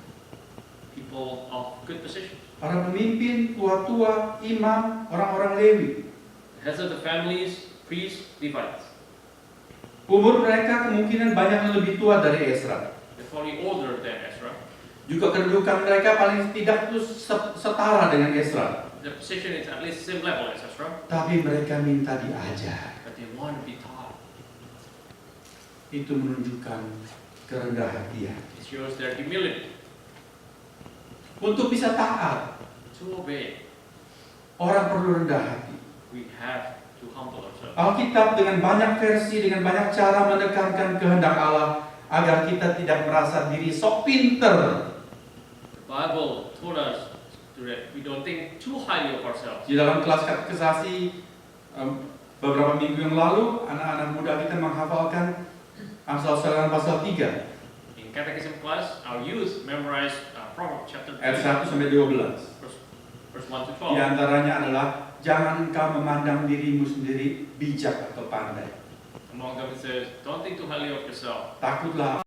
Speaker 2: People of good position.
Speaker 1: para pemimpin, tua-tua, imam, orang-orang Lewi.
Speaker 2: The heads of the families, priests, Levites.
Speaker 1: Umur mereka kemungkinan banyak yang lebih tua dari Esra.
Speaker 2: They're probably older than Ezra.
Speaker 1: Juga kedudukan mereka paling tidak itu setara dengan Esra.
Speaker 2: The position is at least same level as Ezra,
Speaker 1: Tapi mereka minta diajar.
Speaker 2: but they want to be taught.
Speaker 1: Itu menunjukkan kerendah hatian.
Speaker 2: It shows their humility
Speaker 1: Untuk bisa taat,
Speaker 2: to obey.
Speaker 1: orang perlu rendah hati.
Speaker 2: We have to humble ourselves.
Speaker 1: Alkitab dengan banyak versi, dengan banyak cara menekankan kehendak Allah agar kita tidak merasa diri sok pinter.
Speaker 2: The Bible told us that we don't think too highly of ourselves.
Speaker 1: Di dalam kelas katekisasi beberapa minggu yang lalu, anak-anak muda kita menghafalkan Amsal 9 pasal 3
Speaker 2: In catechism class, our youth memorized Proverbs chapter 3,
Speaker 1: ayat 1 sampai 12.
Speaker 2: verse 1 to
Speaker 1: Di
Speaker 2: 12.
Speaker 1: antaranya adalah jangan engkau memandang dirimu sendiri bijak atau pandai.
Speaker 2: Among them it says, don't think too highly of yourself.
Speaker 1: Takutlah